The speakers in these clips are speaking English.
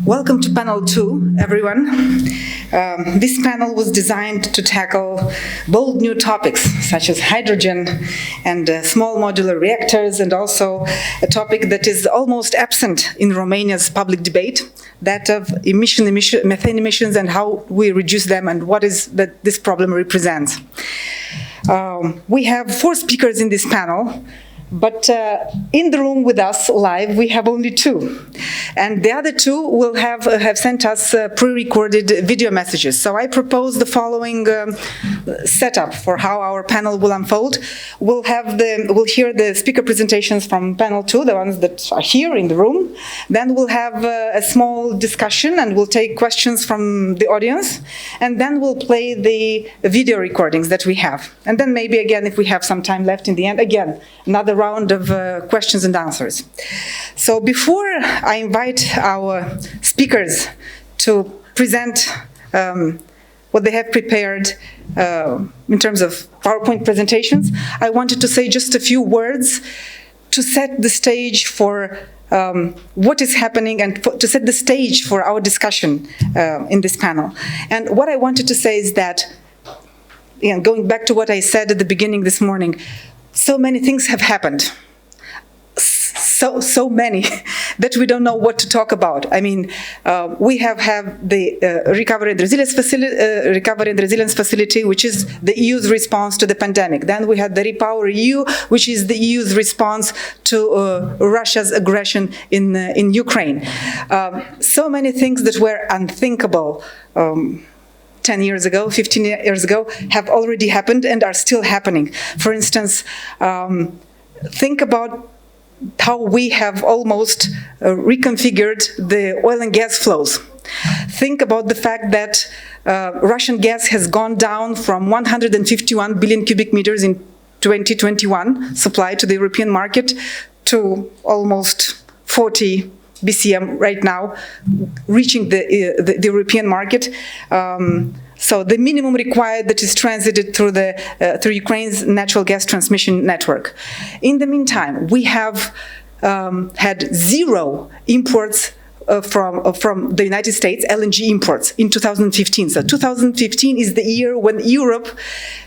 Welcome to panel 2, everyone. This panel was designed to tackle bold new topics such as hydrogen and small modular reactors, and also a topic that is almost absent in Romania's public debate, that of methane emissions and how we reduce them and what is that this problem represents. We have 4 speakers in this panel, but in the room with us live, we have only 2. And the other 2 will have sent us pre-recorded video messages. So I propose the following setup for how our panel will unfold. We'll hear the speaker presentations from panel 2, the ones that are here in the room. Then we'll have a small discussion and we'll take questions from the audience. And then we'll play the video recordings that we have. And then maybe again, if we have some time left in the end, again, another round of questions and answers. So before I invite our speakers to present what they have prepared in terms of PowerPoint presentations, I wanted to say just a few words to set the stage for what is happening and to set the stage for our discussion in this panel. And what I wanted to say is that, going back to what I said at the beginning this morning, so many things have happened. So many that we don't know what to talk about. I mean, we have had the Recovery and Resilience Facility, which is the EU's response to the pandemic. Then we had the RoPower EU, which is the EU's response to Russia's aggression in Ukraine. So many things that were unthinkable 10 years ago, 15 years ago, have already happened and are still happening. For instance, think about how we have almost reconfigured the oil and gas flows. Think about the fact that Russian gas has gone down from 151 billion cubic meters in 2021 supply to the European market to almost 40 BCM right now, reaching the European market. So the minimum required that is transited through Ukraine's natural gas transmission network. In the meantime, we have had 0 imports from the United States, LNG imports, in 2015. So 2015 is the year when Europe,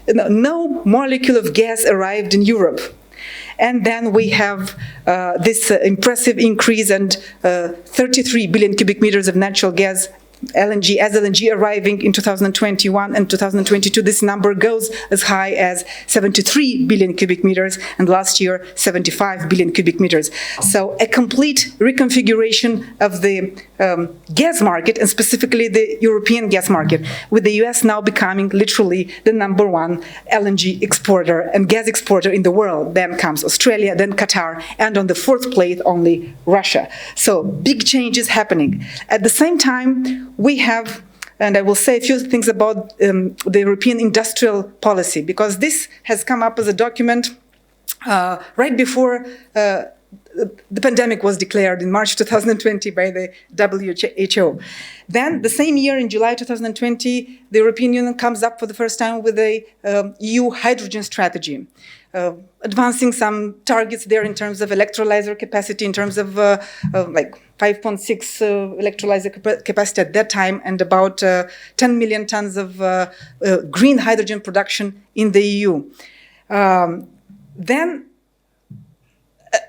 no molecule of gas arrived in Europe. And then we have this impressive increase and 33 billion cubic meters of natural gas LNG arriving in 2021 and 2022. This number goes as high as 73 billion cubic meters, and last year 75 billion cubic meters. So a complete reconfiguration of the gas market, and specifically the European gas market, with the US now becoming literally the #1 LNG exporter and gas exporter in the world. Then comes Australia, then Qatar, and on the 4th place only Russia. So big changes happening. At the same time, we have, and I will say a few things about the European industrial policy, because this has come up as a document right before the pandemic was declared in March 2020 by the WHO. Then, the same year, in July 2020, the European Union comes up for the first time with a EU hydrogen strategy, advancing some targets there in terms of electrolyzer capacity, in terms of like 5.6 electrolyzer capacity at that time, and about 10 million tons of green hydrogen production in the EU. Then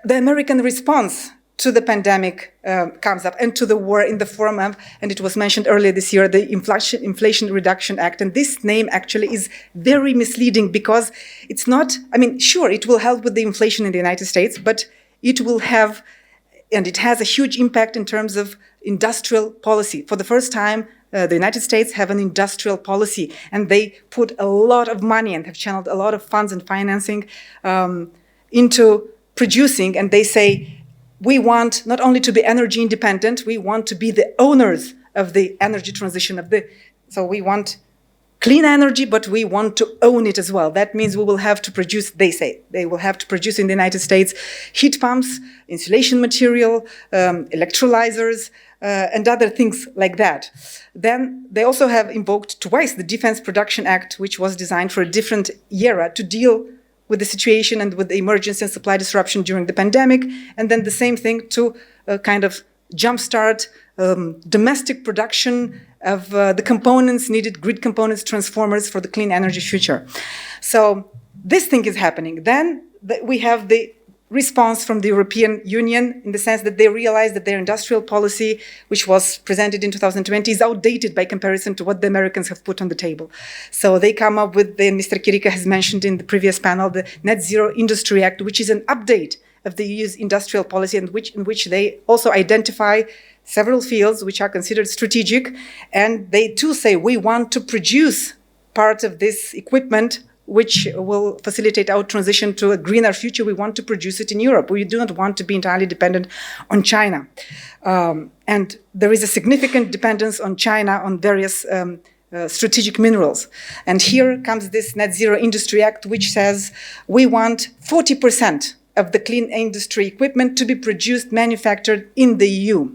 the American response to the pandemic comes up, and to the war in the form of, and it was mentioned earlier this year, the Inflation Reduction Act. And this name actually is very misleading, because it's not, I mean, sure, it will help with the inflation in the United States, but it will have, and it has a huge impact in terms of industrial policy. For the first time, the United States have an industrial policy, and they put a lot of money and have channeled a lot of funds and financing into producing, and they say, we want not only to be energy independent, we want to be the owners of the energy transition so we want clean energy, but we want to own it as well. That means we will have to produce, they say, they will have to produce in the United States heat pumps, insulation material, electrolyzers, and other things like that. Then they also have invoked twice the Defense Production Act, which was designed for a different era to deal with the situation and with the emergency and supply disruption during the pandemic, and then the same thing to kind of jumpstart domestic production of the components needed, grid components, transformers for the clean energy future. So this thing is happening. Then we have the response from the European Union in the sense that they realize that their industrial policy, which was presented in 2020, is outdated by comparison to what the Americans have put on the table. So they come up with, Mr. Chirica has mentioned in the previous panel, the Net Zero Industry Act, which is an update of the EU's industrial policy, and in which they also identify several fields which are considered strategic. And they too say, we want to produce part of this equipment which will facilitate our transition to a greener future. We want to produce it in Europe. We do not want to be entirely dependent on China. And there is a significant dependence on China on various strategic minerals. And here comes this Net Zero Industry Act, which says we want 40% of the clean industry equipment to be produced, manufactured in the EU.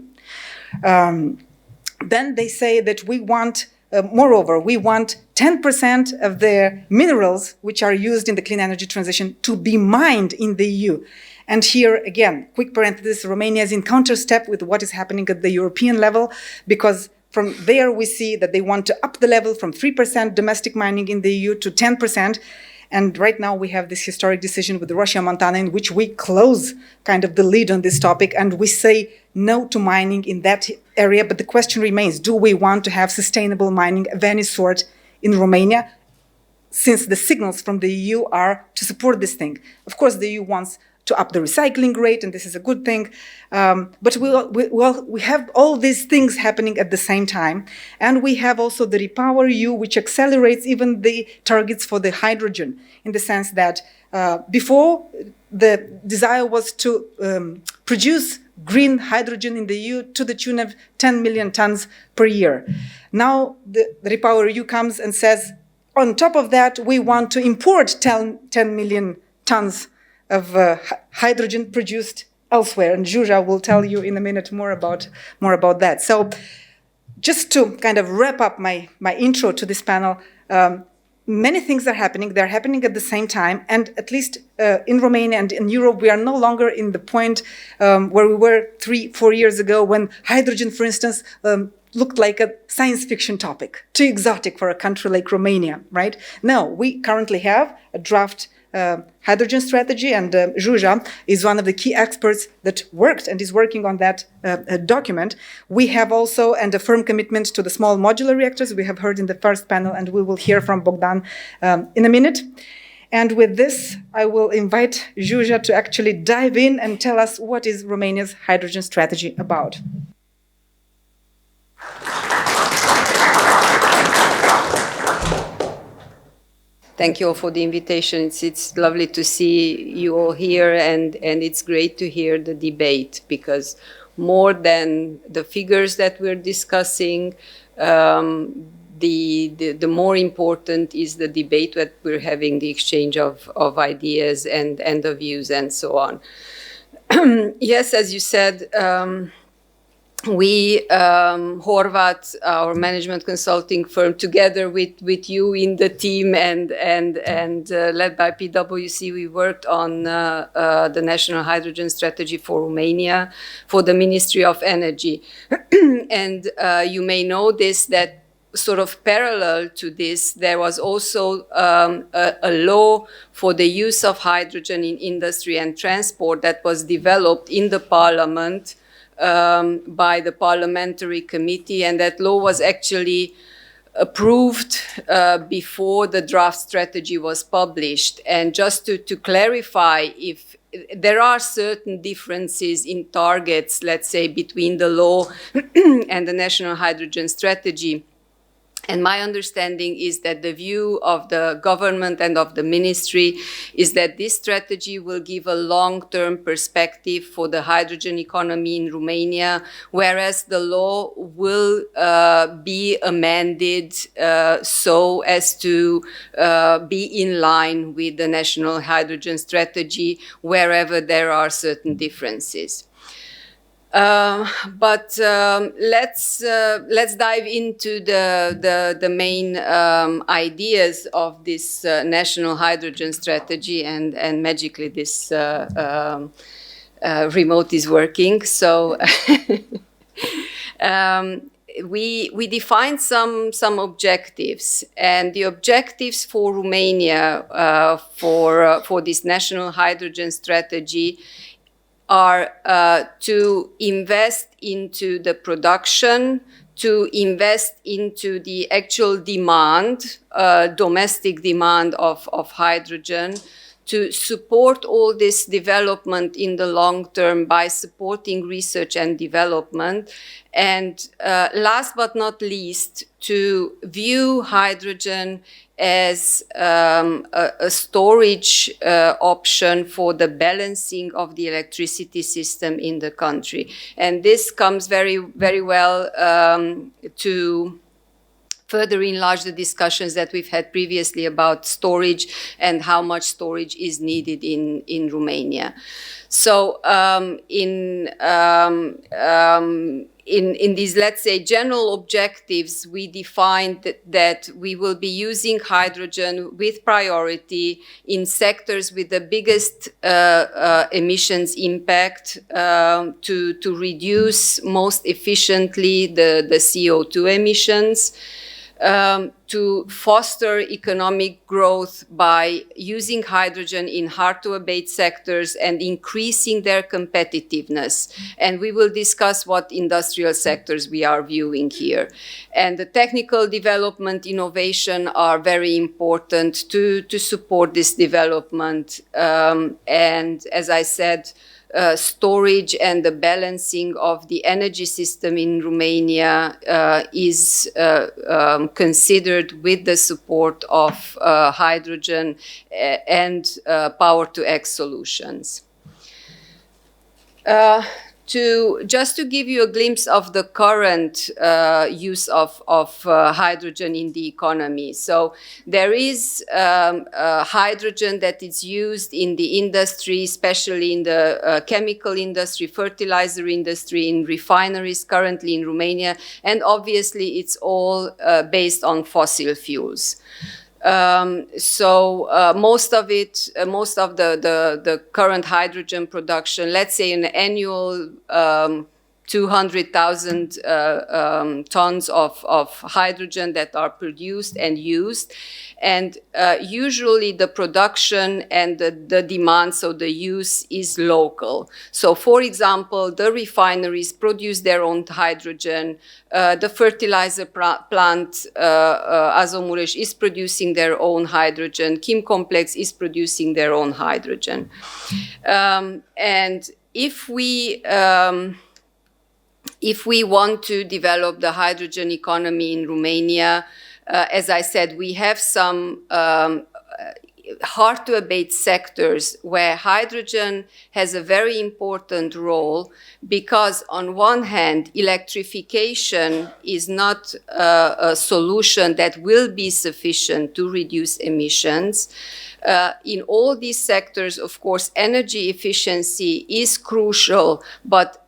Then they say that we want, moreover, we want 10% of the minerals which are used in the clean energy transition to be mined in the EU. And here, again, quick parenthesis, Romania is in counter-step with what is happening at the European level, because from there we see that they want to up the level from 3% domestic mining in the EU to 10%. And right now we have this historic decision with Russia and Montana in which we close kind of the lead on this topic and we say no to mining in that area. But the question remains, do we want to have sustainable mining of any sort in Romania? Since the signals from the EU are to support this thing. Of course, the EU wants to up the recycling rate, and this is a good thing. But we have all these things happening at the same time. And we have also the RePower EU, which accelerates even the targets for the hydrogen, in the sense that before the desire was to produce green hydrogen in the EU to the tune of 10 million tons per year. Now the RePower EU comes and says, on top of that, we want to import 10 million tons of hydrogen produced elsewhere, and Zsuzsa will tell you in a minute more about that. So, just to kind of wrap up my intro to this panel, many things are happening. They're happening at the same time, and at least in Romania and in Europe, we are no longer in the point where we were 3-4 years ago, when hydrogen, for instance, looked like a science fiction topic, too exotic for a country like Romania, right? No, we currently have a draft hydrogen strategy, and Zsuzsa is one of the key experts that worked and is working on that document. We have also a firm commitment to the small modular reactors. We have heard in the first panel, and we will hear from Bogdan in a minute. And with this, I will invite Zsuzsa to actually dive in and tell us what is Romania's hydrogen strategy about. Thank you all for the invitation. It's lovely to see you all here, and it's great to hear the debate, because more than the figures that we're discussing, the more important is the debate that we're having, the exchange of ideas and of views and so on. Yes, as you said, we, Horvath, our management consulting firm, together with you in the team and led by PwC, we worked on the National Hydrogen Strategy for Romania for the Ministry of Energy. And you may know this, that sort of parallel to this, there was also a law for the use of hydrogen in industry and transport that was developed in the parliament by the parliamentary committee, and that law was actually approved before the draft strategy was published. And just to clarify, if there are certain differences in targets, let's say, between the law and the National Hydrogen Strategy. And my understanding is that the view of the government and of the ministry is that this strategy will give a long-term perspective for the hydrogen economy in Romania, whereas the law will be amended so as to be in line with the National Hydrogen Strategy wherever there are certain differences. But let's dive into the main ideas of this national hydrogen strategy and magically this remote is working. So we defined some objectives, and the objectives for Romania for this national hydrogen strategy are to invest into the production, to invest into the actual demand, domestic demand of hydrogen, to support all this development in the long term by supporting research and development, and last but not least, to view hydrogen as a storage option for the balancing of the electricity system in the country. And this comes very, very well to further enlarge the discussions that we've had previously about storage and how much storage is needed in Romania. So in these, let's say, general objectives, we defined that we will be using hydrogen with priority in sectors with the biggest emissions impact to reduce most efficiently the CO2 emissions. To foster economic growth by using hydrogen in hard-to-abate sectors and increasing their competitiveness. And we will discuss what industrial sectors we are viewing here. And the technical development, innovation are very important to support this development. And as I said, storage and the balancing of the energy system in Romania is considered with the support of hydrogen and power-to-X solutions. Just to give you a glimpse of the current use of hydrogen in the economy. So there is hydrogen that is used in the industry, especially in the chemical industry, fertilizer industry, in refineries currently in Romania, and obviously it's all based on fossil fuels. Most of the current hydrogen production, let's say an annual 200,000 tons of hydrogen that are produced and used. And usually the production and the demand, so the use is local. So for example, the refineries produce their own hydrogen. The fertilizer plant, Azomureș, is producing their own hydrogen. Kim Complex is producing their own hydrogen. And if we want to develop the hydrogen economy in Romania, as I said, we have some hard-to-abate sectors where hydrogen has a very important role because, on one hand, electrification is not a solution that will be sufficient to reduce emissions. In all these sectors, of course, energy efficiency is crucial, but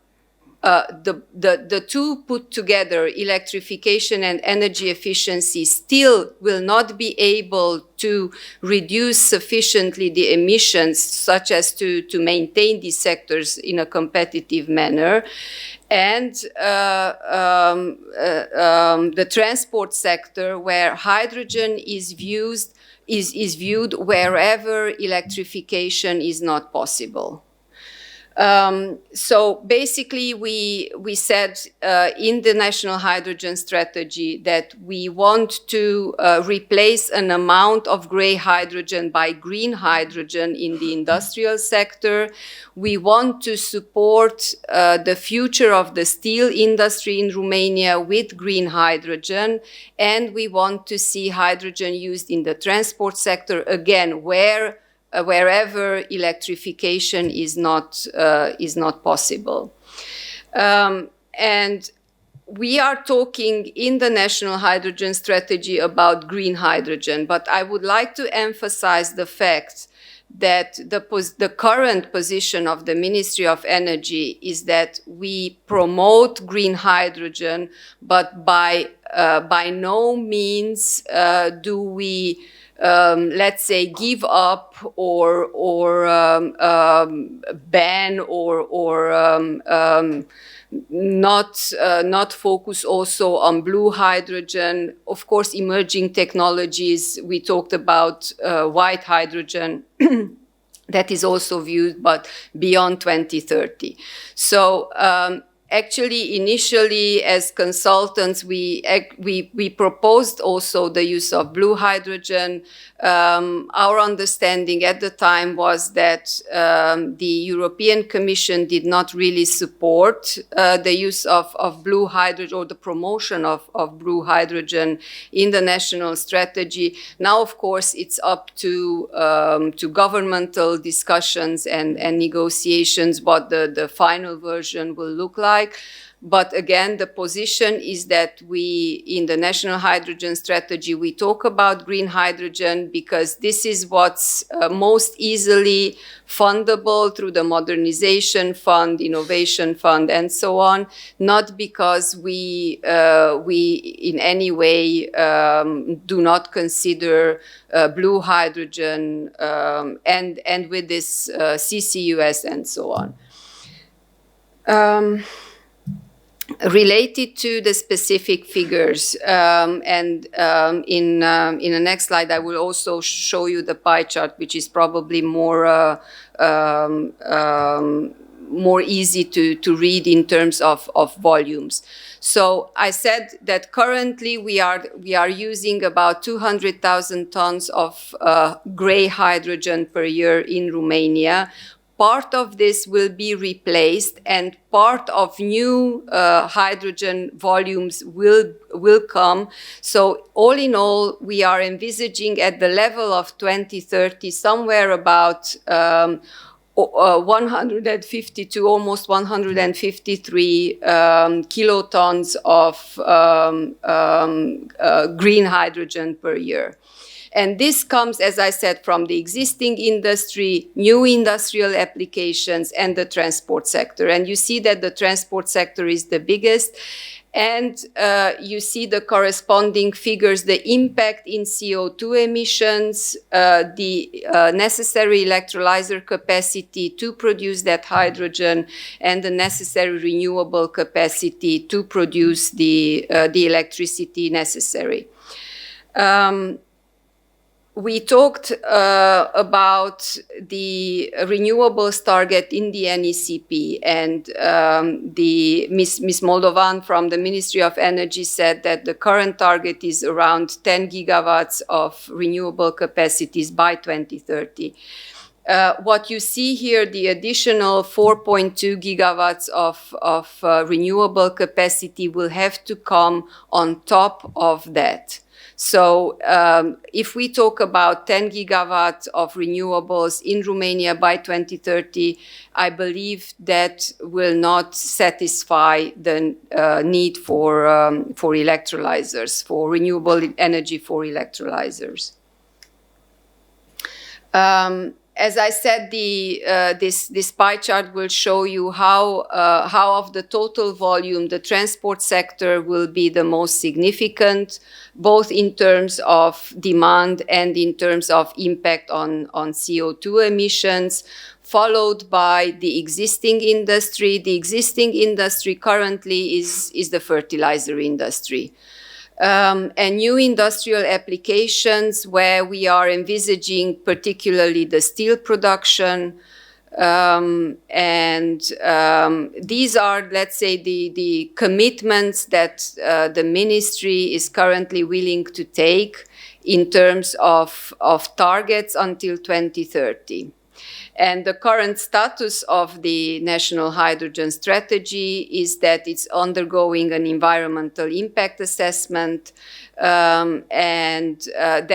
the two put together, electrification and energy efficiency, still will not be able to reduce sufficiently the emissions, such as to maintain these sectors in a competitive manner. And the transport sector, where hydrogen is viewed wherever electrification is not possible. So basically, we said in the National Hydrogen Strategy that we want to replace an amount of grey hydrogen by green hydrogen in the industrial sector. We want to support the future of the steel industry in Romania with green hydrogen, and we want to see hydrogen used in the transport sector, again, wherever electrification is not possible. And we are talking in the National Hydrogen Strategy about green hydrogen, but I would like to emphasize the fact that the current position of the Ministry of Energy is that we promote green hydrogen, but by no means do we let's say, give up or ban or not focus also on blue hydrogen. Of course, emerging technologies, we talked about white hydrogen. That is also viewed, but beyond 2030. So actually, initially, as consultants, we proposed also the use of blue hydrogen. Our understanding at the time was that the European Commission did not really support the use of blue hydrogen or the promotion of blue hydrogen in the national strategy. Now, of course, it's up to governmental discussions and negotiations what the final version will look like. But again, the position is that we, in the National Hydrogen Strategy, we talk about green hydrogen because this is what's most easily fundable through the Modernization Fund, Innovation Fund, and so on, not because we in any way do not consider blue hydrogen and with this CCUS and so on. Related to the specific figures, in the next slide, I will also show you the pie chart, which is probably more easy to read in terms of volumes. So I said that currently we are using about 200,000 tons of gray hydrogen per year in Romania. Part of this will be replaced and part of new hydrogen volumes will come. So all in all, we are envisaging at the level of 2030 somewhere about 152, almost 153 kilotons of green hydrogen per year. And this comes, as I said, from the existing industry, new industrial applications, and the transport sector. And you see that the transport sector is the biggest. And you see the corresponding figures, the impact in CO2 emissions, the necessary electrolyzer capacity to produce that hydrogen, and the necessary renewable capacity to produce the electricity necessary. We talked about the renewables target in the NECP, and the Ms. Moldovan from the Ministry of Energy said that the current target is around 10 gigawatts of renewable capacities by 2030. What you see here, the additional 4.2 gigawatts of renewable capacity will have to come on top of that. So if we talk about 10 gigawatts of renewables in Romania by 2030, I believe that will not satisfy the need for electrolyzers, for renewable energy for electrolyzers. As I said, this pie chart will show you how of the total volume the transport sector will be the most significant, both in terms of demand and in terms of impact on CO2 emissions, followed by the existing industry. The existing industry currently is the fertilizer industry. And new industrial applications where we are envisaging particularly the steel production. These are, let's say, the commitments that the ministry is currently willing to take in terms of targets until 2030. And the current status of the National Hydrogen Strategy is that it's undergoing an environmental impact assessment. There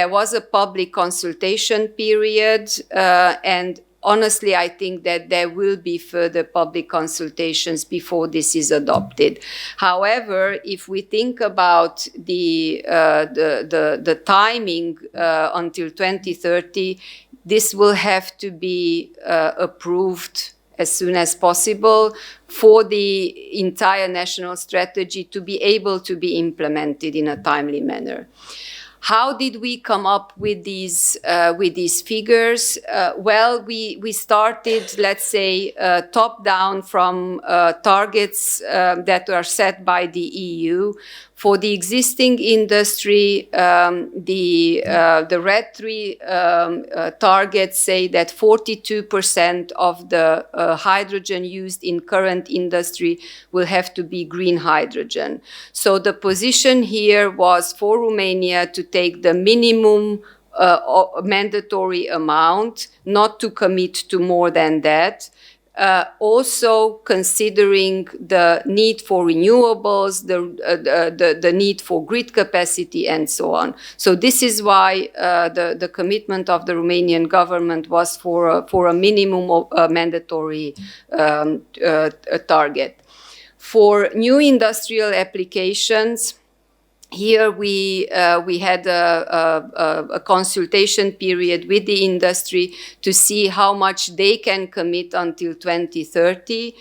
was a public consultation period. And honestly, I think that there will be further public consultations before this is adopted. However, if we think about the timing until 2030, this will have to be approved as soon as possible for the entire national strategy to be able to be implemented in a timely manner. How did we come up with these figures? Well, we started, let's say, top down from targets that are set by the EU. For the existing industry, the red three targets say that 42% of the hydrogen used in current industry will have to be green hydrogen. So the position here was for Romania to take the minimum mandatory amount, not to commit to more than that. Also considering the need for renewables, the need for grid capacity, and so on. So this is why the commitment of the Romanian government was for a minimum of mandatory target. For new industrial applications, here we had a consultation period with the industry to see how much they can commit until 2030.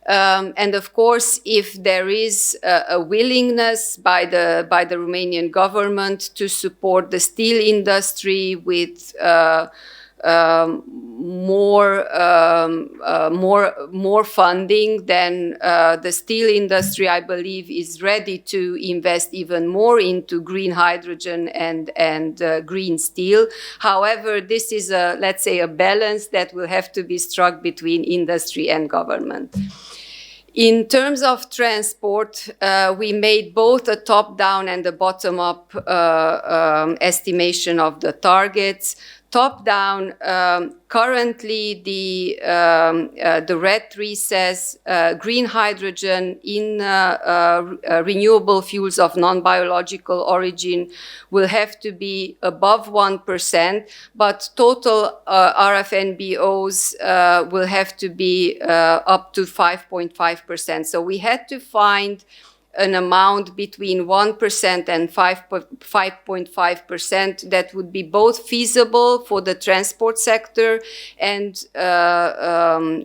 And of course, if there is a willingness by the Romanian government to support the steel industry with more funding, then the steel industry, I believe, is ready to invest even more into green hydrogen and green steel. However, this is let's say, a balance that will have to be struck between industry and government. In terms of transport, we made both a top-down and a bottom-up estimation of the targets. Top-down, currently the red tree says green hydrogen in renewable fuels of non-biological origin will have to be above 1%, but total RFNBOs will have to be up to 5.5%. So we had to find an amount between 1% and 5.5% that would be both feasible for the transport sector and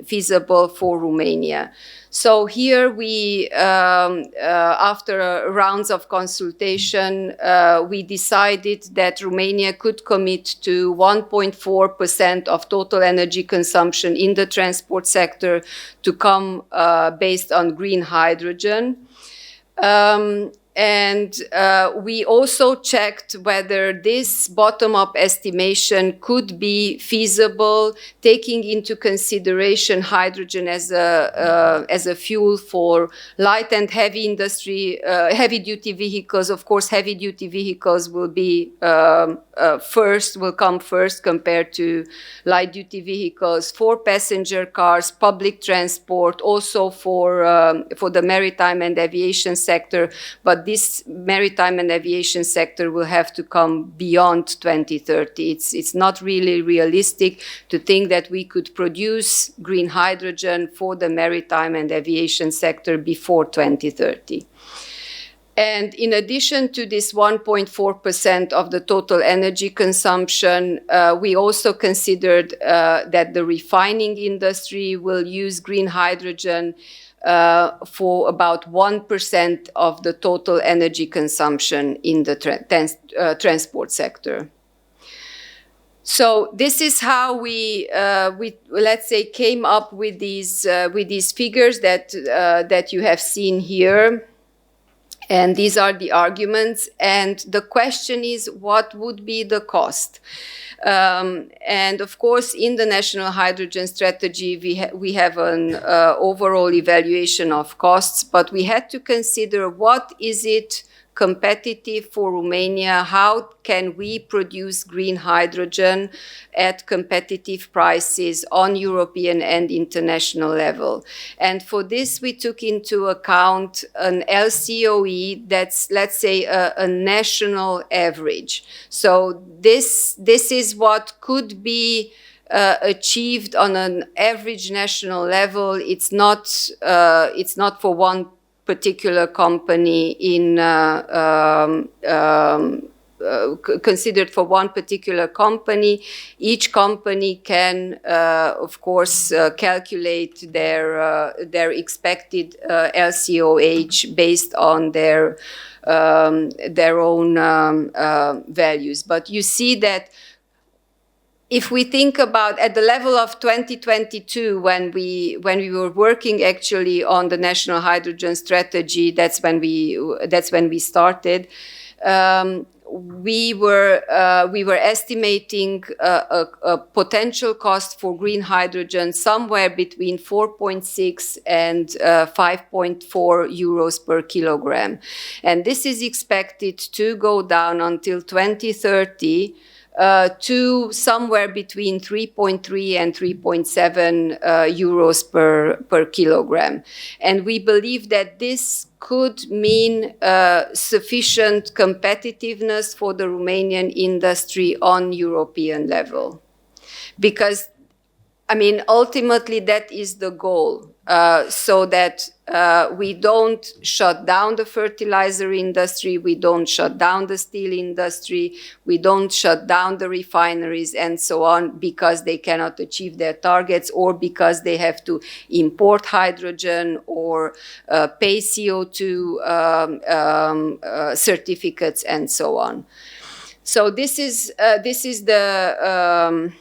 feasible for Romania. So here we, after rounds of consultation, we decided that Romania could commit to 1.4% of total energy consumption in the transport sector to come based on green hydrogen. We also checked whether this bottom-up estimation could be feasible, taking into consideration hydrogen as a fuel for light and heavy industry, heavy-duty vehicles. Of course, heavy-duty vehicles will be will come first compared to light-duty vehicles. For passenger cars, public transport, also for the maritime and aviation sector, but this maritime and aviation sector will have to come beyond 2030. It's not really realistic to think that we could produce green hydrogen for the maritime and aviation sector before 2030. And in addition to this 1.4% of the total energy consumption, we also considered that the refining industry will use green hydrogen for about 1% of the total energy consumption in the transport sector. So this is how we let's say came up with these figures that you have seen here. And these are the arguments. And the question is, what would be the cost? And of course, in the National Hydrogen Strategy, we have an overall evaluation of costs, but we had to consider what is it competitive for Romania? How can we produce green hydrogen at competitive prices on European and international level? And for this, we took into account an LCOE that's, let's say, a national average. So this is what could be achieved on an average national level. It's not for one particular company in considered for one particular company. Each company can, of course, calculate their expected LCOH based on their own values. But you see that if we think about at the level of 2022, when we were working actually on the national hydrogen strategy, that's when we started. We were estimating a potential cost for green hydrogen somewhere between 4.6 and 5.4 euros per kilogram, and this is expected to go down until 2030. To somewhere between 3.3 and 3.7 euros per kilogram. And we believe that this could mean sufficient competitiveness for the Romanian industry on European level. Because, I mean, ultimately that is the goal, so that we don't shut down the fertilizer industry, we don't shut down the steel industry, we don't shut down the refineries and so on because they cannot achieve their targets or because they have to import hydrogen or pay CO2 certificates and so on. So this is the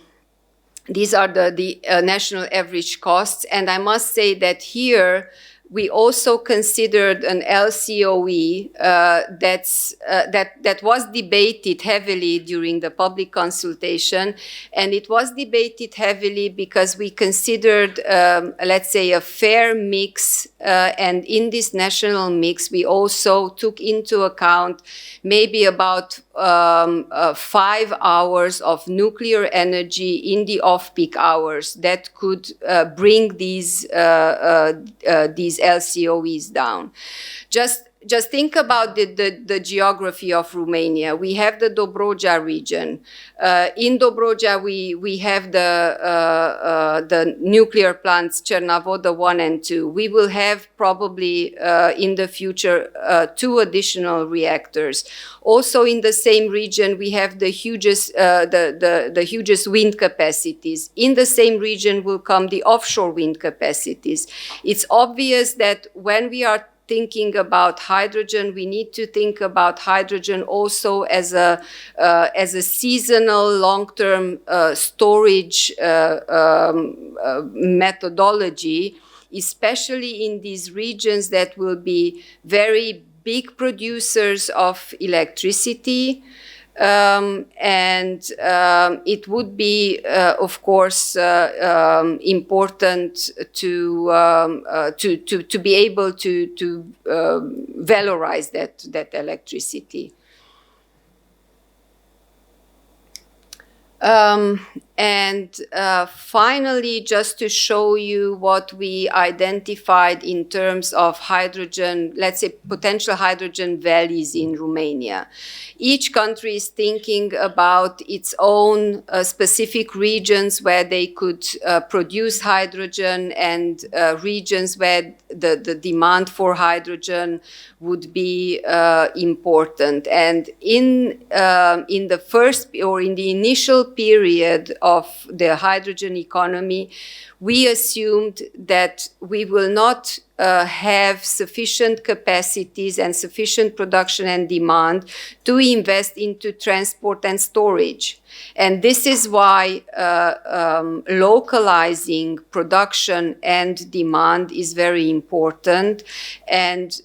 these are the national average costs, and I must say that here we also considered an LCOE that was debated heavily during the public consultation, and it was debated heavily because we considered, let's say, a fair mix, and in this national mix we also took into account maybe about 5 hours of nuclear energy in the off-peak hours that could bring these LCOEs down. Just think about the geography of Romania. We have the Dobrogea region. In Dobrogea, we have the nuclear plants Cernavoda 1 and 2. We will have probably in the future 2 additional reactors. Also in the same region, we have the hugest wind capacities. In the same region will come the offshore wind capacities. It's obvious that when we are thinking about hydrogen, we need to think about hydrogen also as a seasonal, long-term storage methodology, especially in these regions that will be very big producers of electricity. It would be, of course, important to be able to valorize that electricity. Finally, just to show you what we identified in terms of hydrogen, let's say potential hydrogen valleys in Romania. Each country is thinking about its own specific regions where they could produce hydrogen and regions where the demand for hydrogen would be important. And in the first or in the initial period of the hydrogen economy, we assumed that we will not have sufficient capacities and sufficient production and demand to invest into transport and storage. And this is why localizing production and demand is very important. And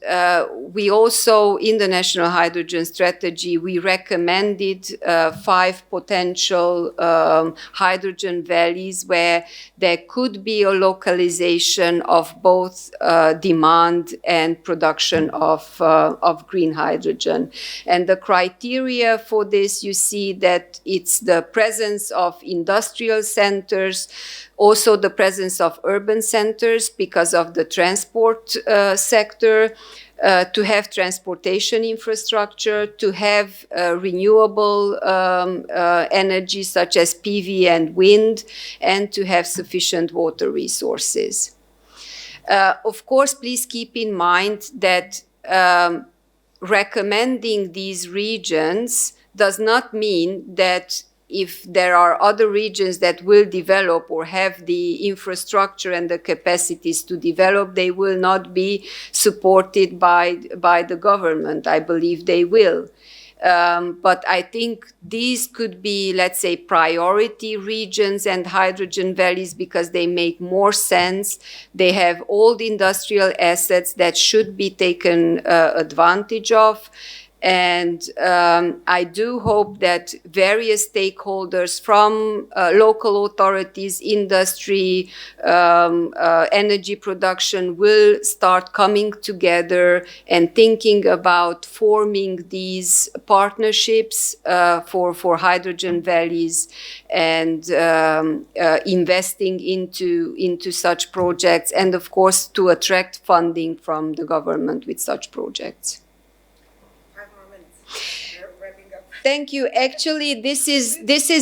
we also, in the National Hydrogen Strategy, we recommended 5 potential hydrogen valleys where there could be a localization of both demand and production of green hydrogen. And the criteria for this, you see that it's the presence of industrial centers, also the presence of urban centers because of the transport sector, to have transportation infrastructure, to have renewable energy such as PV and wind, and to have sufficient water resources. Of course, please keep in mind that recommending these regions does not mean that if there are other regions that will develop or have the infrastructure and the capacities to develop, they will not be supported by the government. I believe they will. But I think these could be, let's say, priority regions and hydrogen valleys because they make more sense. They have old industrial assets that should be taken advantage of. And I do hope that various stakeholders from local authorities, industry, energy production will start coming together and thinking about forming these partnerships for hydrogen valleys and investing into such projects, and of course to attract funding from the government with such projects. Thank you. Actually, this is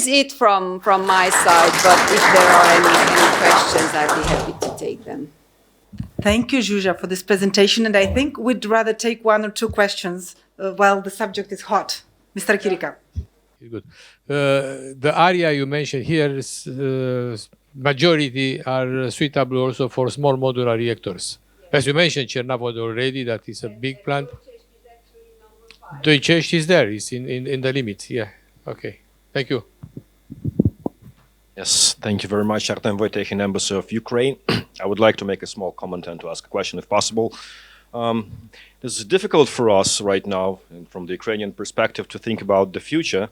it from my side, but if there are any questions, I'd be happy to take them. Thank you, Zsuzsa, for this presentation. And I think we'd rather take one or two questions while the subject is hot. Mr. Chirica. Good. The area you mentioned here is majority are suitable also for small modular reactors. As you mentioned, Chernobyl already, that is a big plant. Doicesti is there, it's in the limit, yeah. Okay, thank you. Yes, thank you very much, Artem Wojtek, Embassy of Ukraine. I would like to make a small comment and to ask a question if possible. This is difficult for us right now, from the Ukrainian perspective, to think about the future,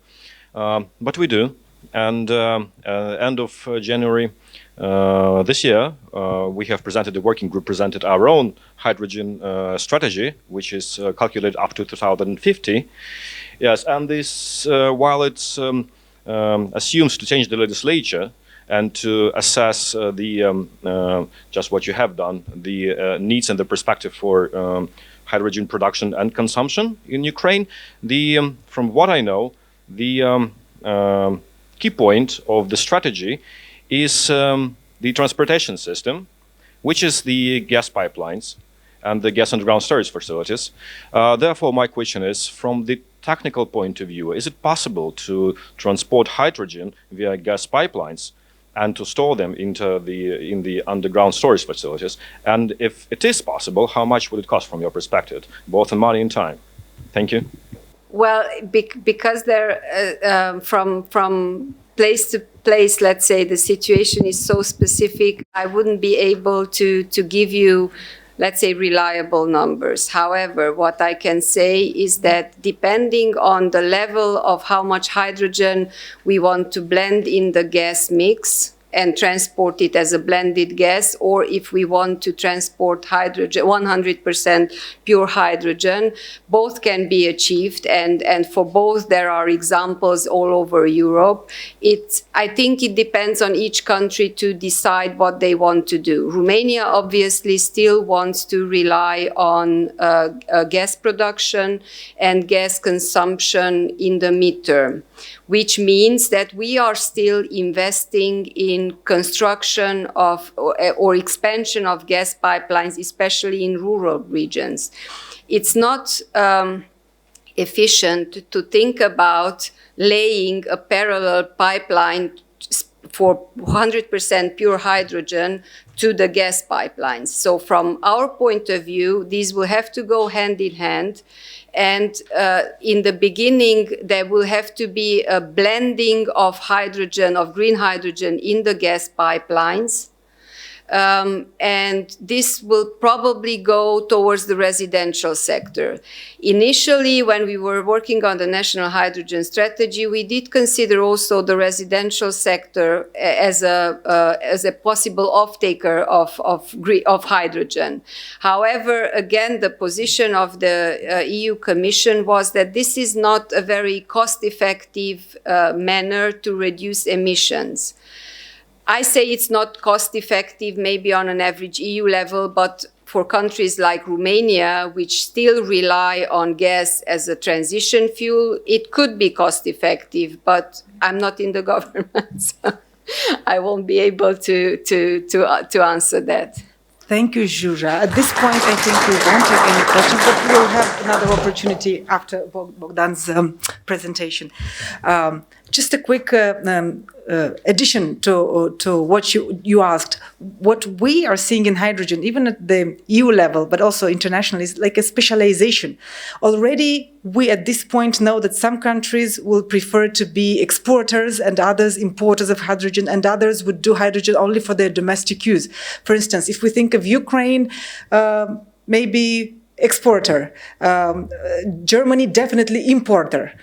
but we do. And end of January this year, we have presented, the working group presented our own hydrogen strategy, which is calculated up to 2050. Yes, and this, while it assumes to change the legislature and to assess just what you have done, the needs and the perspective for hydrogen production and consumption in Ukraine, from what I know, the key point of the strategy is the transportation system, which is the gas pipelines and the gas underground storage facilities. Therefore, my question is, from the technical point of view, is it possible to transport hydrogen via gas pipelines and to store them in the underground storage facilities? And if it is possible, how much would it cost from your perspective, both in money and time? Thank you. Well, because they're from place to place, let's say, the situation is so specific, I wouldn't be able to give you, let's say, reliable numbers. However, what I can say is that depending on the level of how much hydrogen we want to blend in the gas mix and transport it as a blended gas, or if we want to transport hydrogen, 100% pure hydrogen, both can be achieved. And for both, there are examples all over Europe. I think it depends on each country to decide what they want to do. Romania obviously still wants to rely on gas production and gas consumption in the midterm, which means that we are still investing in construction of or expansion of gas pipelines, especially in rural regions. It's not efficient to think about laying a parallel pipeline for 100% pure hydrogen to the gas pipelines. So from our point of view, these will have to go hand in hand. And in the beginning, there will have to be a blending of hydrogen, of green hydrogen in the gas pipelines. And this will probably go towards the residential sector. Initially, when we were working on the National Hydrogen Strategy, we did consider also the residential sector as a possible off-taker of hydrogen. However, again, the position of the EU Commission was that this is not a very cost-effective manner to reduce emissions. I say it's not cost effective, maybe on an average EU level, but for countries like Romania, which still rely on gas as a transition fuel, it could be cost effective, but I'm not in the government, so I won't be able to answer that. Thank you, Zsuzsa. At this point, I think we won't have any questions, but we'll have another opportunity after Bogdan's presentation. Just a quick addition to what you asked. What we are seeing in hydrogen, even at the EU level, but also internationally, is like a specialization. Already, we at this point know that some countries will prefer to be exporters and others importers of hydrogen, and others would do hydrogen only for their domestic use. For instance, if we think of Ukraine, maybe exporter. Germany, definitely importer.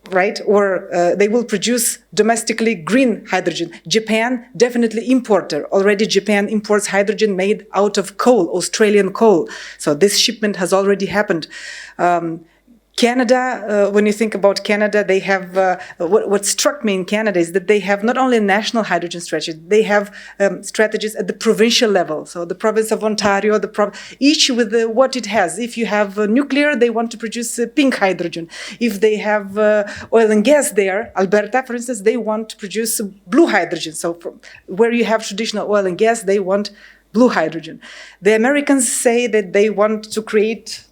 Right? Or they will produce domestically green hydrogen. Japan, definitely importer. Already Japan imports hydrogen made out of coal, Australian coal. So this shipment has already happened. Canada, when you think about Canada, they have, what struck me in Canada is that they have not only a national hydrogen strategy, they have strategies at the provincial level. So the province of Ontario, each with what it has. If you have nuclear, they want to produce pink hydrogen. If they have oil and gas there, Alberta, for instance, they want to produce blue hydrogen. So where you have traditional oil and gas, they want blue hydrogen. The Americans say that they want to create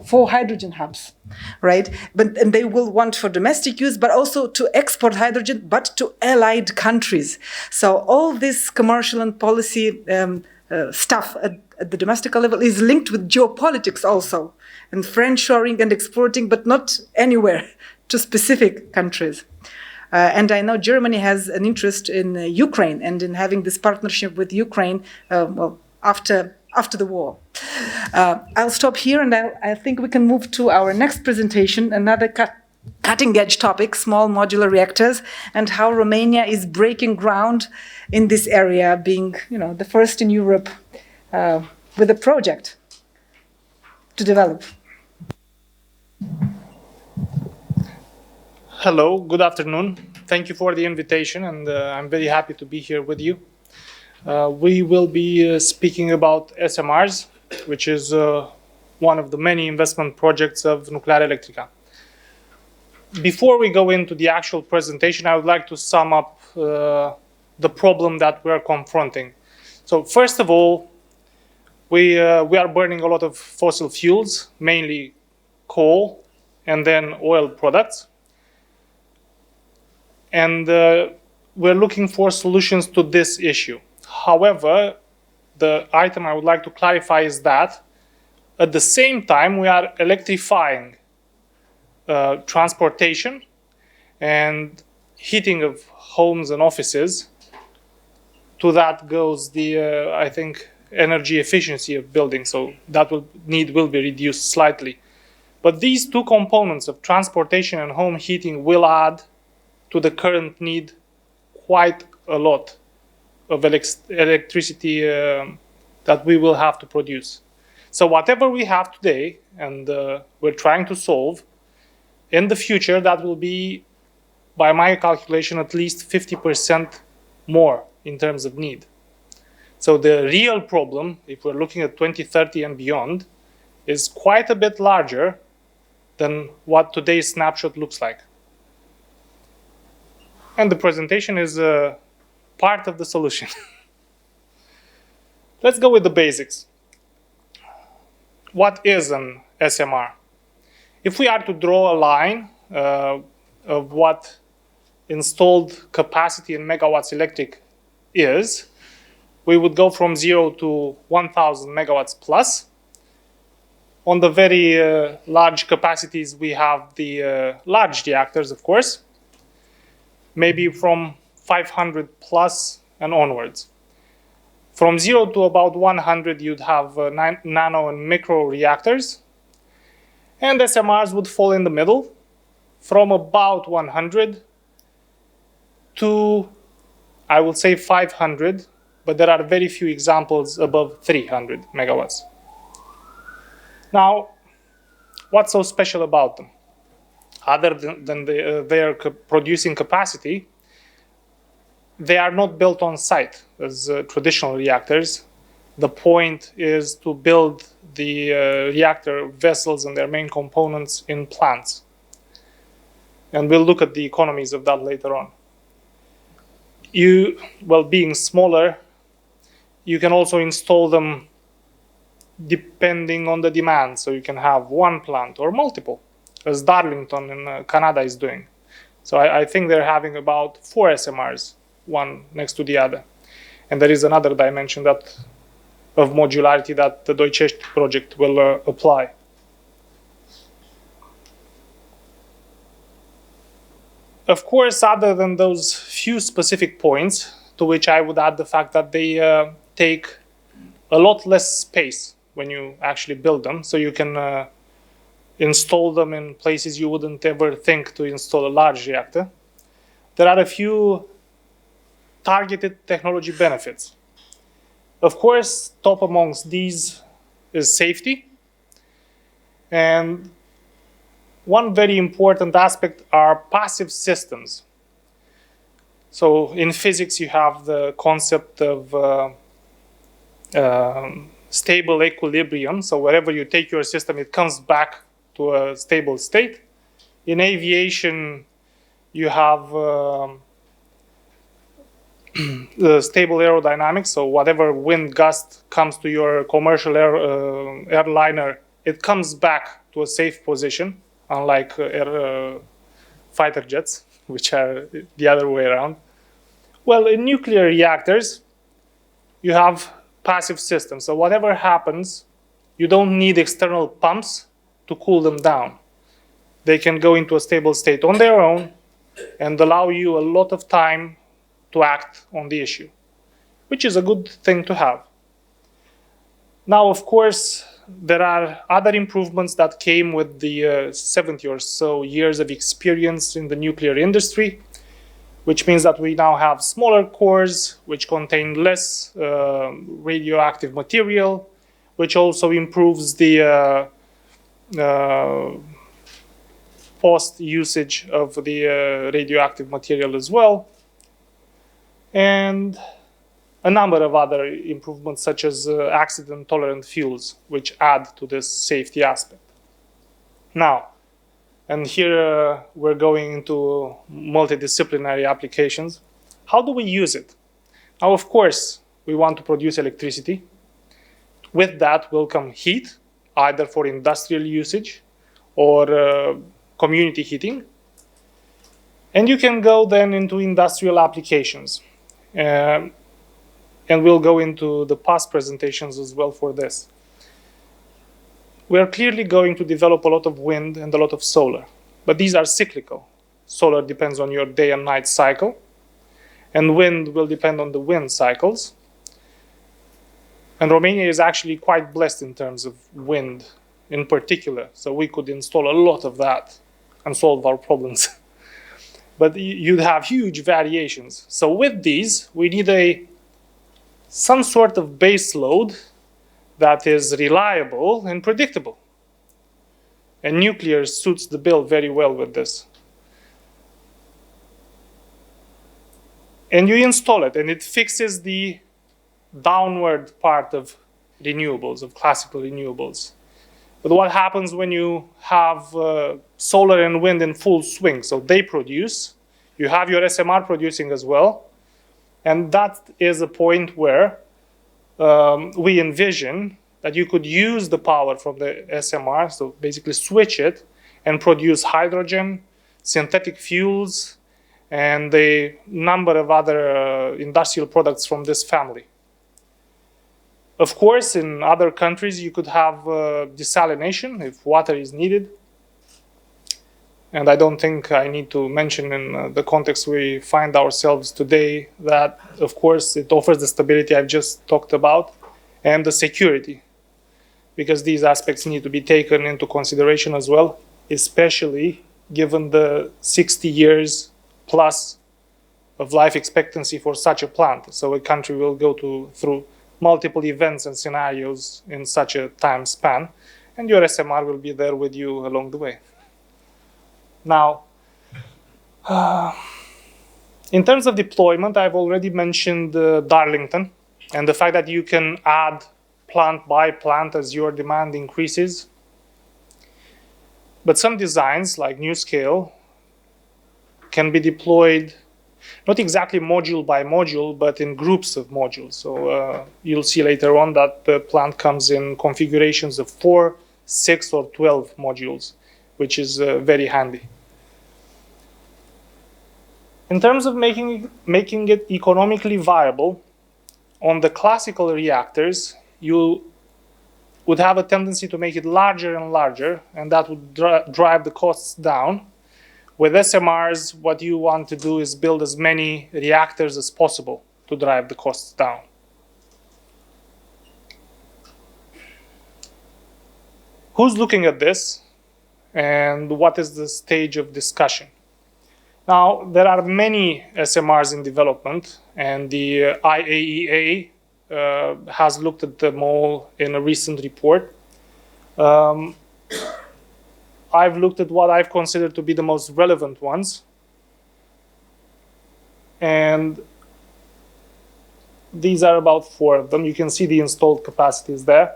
4 hydrogen hubs, right? And they will want for domestic use, but also to export hydrogen, but to allied countries. So all this commercial and policy stuff at the domestic level is linked with geopolitics also, and friendshoring and exporting, but not anywhere to specific countries. And I know Germany has an interest in Ukraine and in having this partnership with Ukraine, after the war. I'll stop here, and I think we can move to our next presentation, another cutting-edge topic, small modular reactors, and how Romania is breaking ground in this area, being the first in Europe with a project to develop. Hello, good afternoon. Thank you for the invitation, and I'm very happy to be here with you. We will be speaking about SMRs, which is one of the many investment projects of Nuclearelectrica. Before we go into the actual presentation, I would like to sum up the problem that we're confronting. So first of all, we are burning a lot of fossil fuels, mainly coal and then oil products. And we're looking for solutions to this issue. However, the item I would like to clarify is that at the same time we are electrifying transportation and heating of homes and offices. To that goes the, I think, energy efficiency of buildings, so that will be reduced slightly. But these two components of transportation and home heating will add to the current need quite a lot of electricity that we will have to produce. So whatever we have today, and we're trying to solve, in the future, that will be, by my calculation, at least 50% more in terms of need. So the real problem, if we're looking at 2030 and beyond, is quite a bit larger than what today's snapshot looks like. And the presentation is part of the solution. Let's go with the basics. What is an SMR? If we are to draw a line of what installed capacity in megawatts electric is, we would go from 0 to 1,000 megawatts plus. On the very large capacities, we have the large reactors, of course, maybe from 500 plus and onwards. From 0 to about 100, you'd have nano and micro reactors. And SMRs would fall in the middle, from about 100 to, I would say, 500, but there are very few examples above 300 megawatts. Now, what's so special about them? Other than their producing capacity, they are not built on site as traditional reactors. The point is to build the reactor vessels and their main components in plants. And we'll look at the economies of that later on. Being smaller, you can also install them depending on the demand. So you can have one plant or multiple, as Darlington in Canada is doing. So I think they're having about 4 SMRs, one next to the other. And there is another dimension that of modularity that the Doicesti project will apply. Of course, other than those few specific points, to which I would add the fact that they take a lot less space when you actually build them, so you can install them in places you wouldn't ever think to install a large reactor. There are a few targeted technology benefits. Of course, top amongst these is safety. And one very important aspect are passive systems. So in physics, you have the concept of stable equilibrium. So wherever you take your system, it comes back to a stable state. In aviation, you have the stable aerodynamics. So whatever wind gust comes to your commercial airliner, it comes back to a safe position, unlike fighter jets, which are the other way around. Well, in nuclear reactors, you have passive systems. So whatever happens, you don't need external pumps to cool them down. They can go into a stable state on their own and allow you a lot of time to act on the issue, which is a good thing to have. Now, of course, there are other improvements that came with the 70 or so years of experience in the nuclear industry, which means that we now have smaller cores which contain less radioactive material, which also improves the post-usage of the radioactive material as well. And a number of other improvements, such as accident-tolerant fuels, which add to this safety aspect. Now, and here we're going into multidisciplinary applications. How do we use it? Now, of course, we want to produce electricity. With that will come heat, either for industrial usage or community heating. And you can go then into industrial applications. And we'll go into the past presentations as well for this. We're clearly going to develop a lot of wind and a lot of solar, but these are cyclical. Solar depends on your day and night cycle, and wind will depend on the wind cycles. And Romania is actually quite blessed in terms of wind in particular, so we could install a lot of that and solve our problems. But you'd have huge variations. So with these, we need some sort of base load that is reliable and predictable. And nuclear suits the bill very well with this. And you install it, and it fixes the downward part of renewables, of classical renewables. But what happens when you have solar and wind in full swing? So they produce, you have your SMR producing as well, and that is a point where we envision that you could use the power from the SMR, so basically switch it and produce hydrogen, synthetic fuels, and a number of other industrial products from this family. Of course, in other countries, you could have desalination if water is needed. And I don't think I need to mention in the context we find ourselves today that, of course, it offers the stability I've just talked about and the security, because these aspects need to be taken into consideration as well, especially given the 60 years plus of life expectancy for such a plant. So a country will go through multiple events and scenarios in such a time span, and your SMR will be there with you along the way. Now, in terms of deployment, I've already mentioned Darlington and the fact that you can add plant by plant as your demand increases. But some designs, like NuScale, can be deployed not exactly module by module, but in groups of modules. So you'll see later on that the plant comes in configurations of 4, 6, or 12 modules, which is very handy. In terms of making it economically viable, on the classical reactors, you would have a tendency to make it larger and larger, and that would drive the costs down. With SMRs, what you want to do is build as many reactors as possible to drive the costs down. Who's looking at this, and what is the stage of discussion? Now, there are many SMRs in development, and the IAEA has looked at them all in a recent report. I've looked at what I've considered to be the most relevant ones. And these are about 4 of them. You can see the installed capacities there.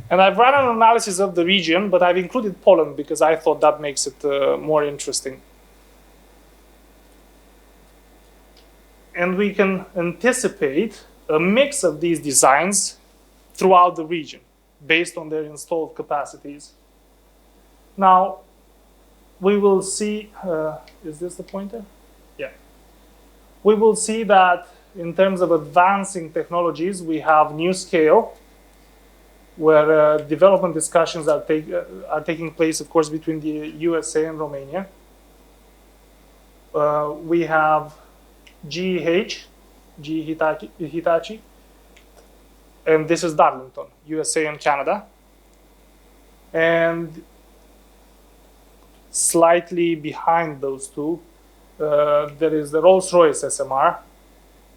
And I've run an analysis of the region, but I've included Poland because I thought that makes it more interesting. And we can anticipate a mix of these designs throughout the region based on their installed capacities. Now, we will see, is this the pointer? Yeah. We will see that in terms of advancing technologies, we have NuScale, where development discussions are taking place, of course, between the USA and Romania. We have GE Hitachi, and this is Darlington, USA and Canada. And slightly behind those two, there is the Rolls-Royce SMR,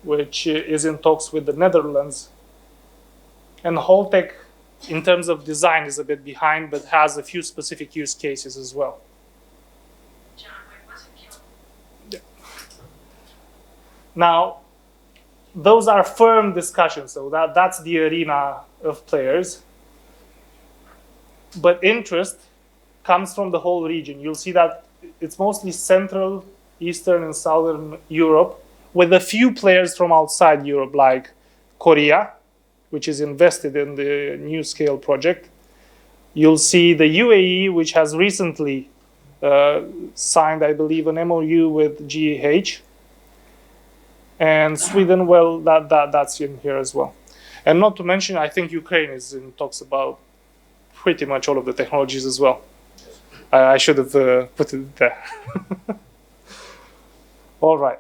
which is in talks with the Netherlands. And Holtec, in terms of design, is a bit behind, but has a few specific use cases as well. Now, those are firm discussions, so that's the arena of players. But interest comes from the whole region. You'll see that it's mostly Central, Eastern, and Southern Europe, with a few players from outside Europe, like Korea, which is invested in the NuScale project. You'll see the UAE, which has recently signed, I believe, an MOU with GEH. And Sweden, well, that's in here as well. And not to mention, I think Ukraine is in talks about pretty much all of the technologies as well. I should have put it there. All right.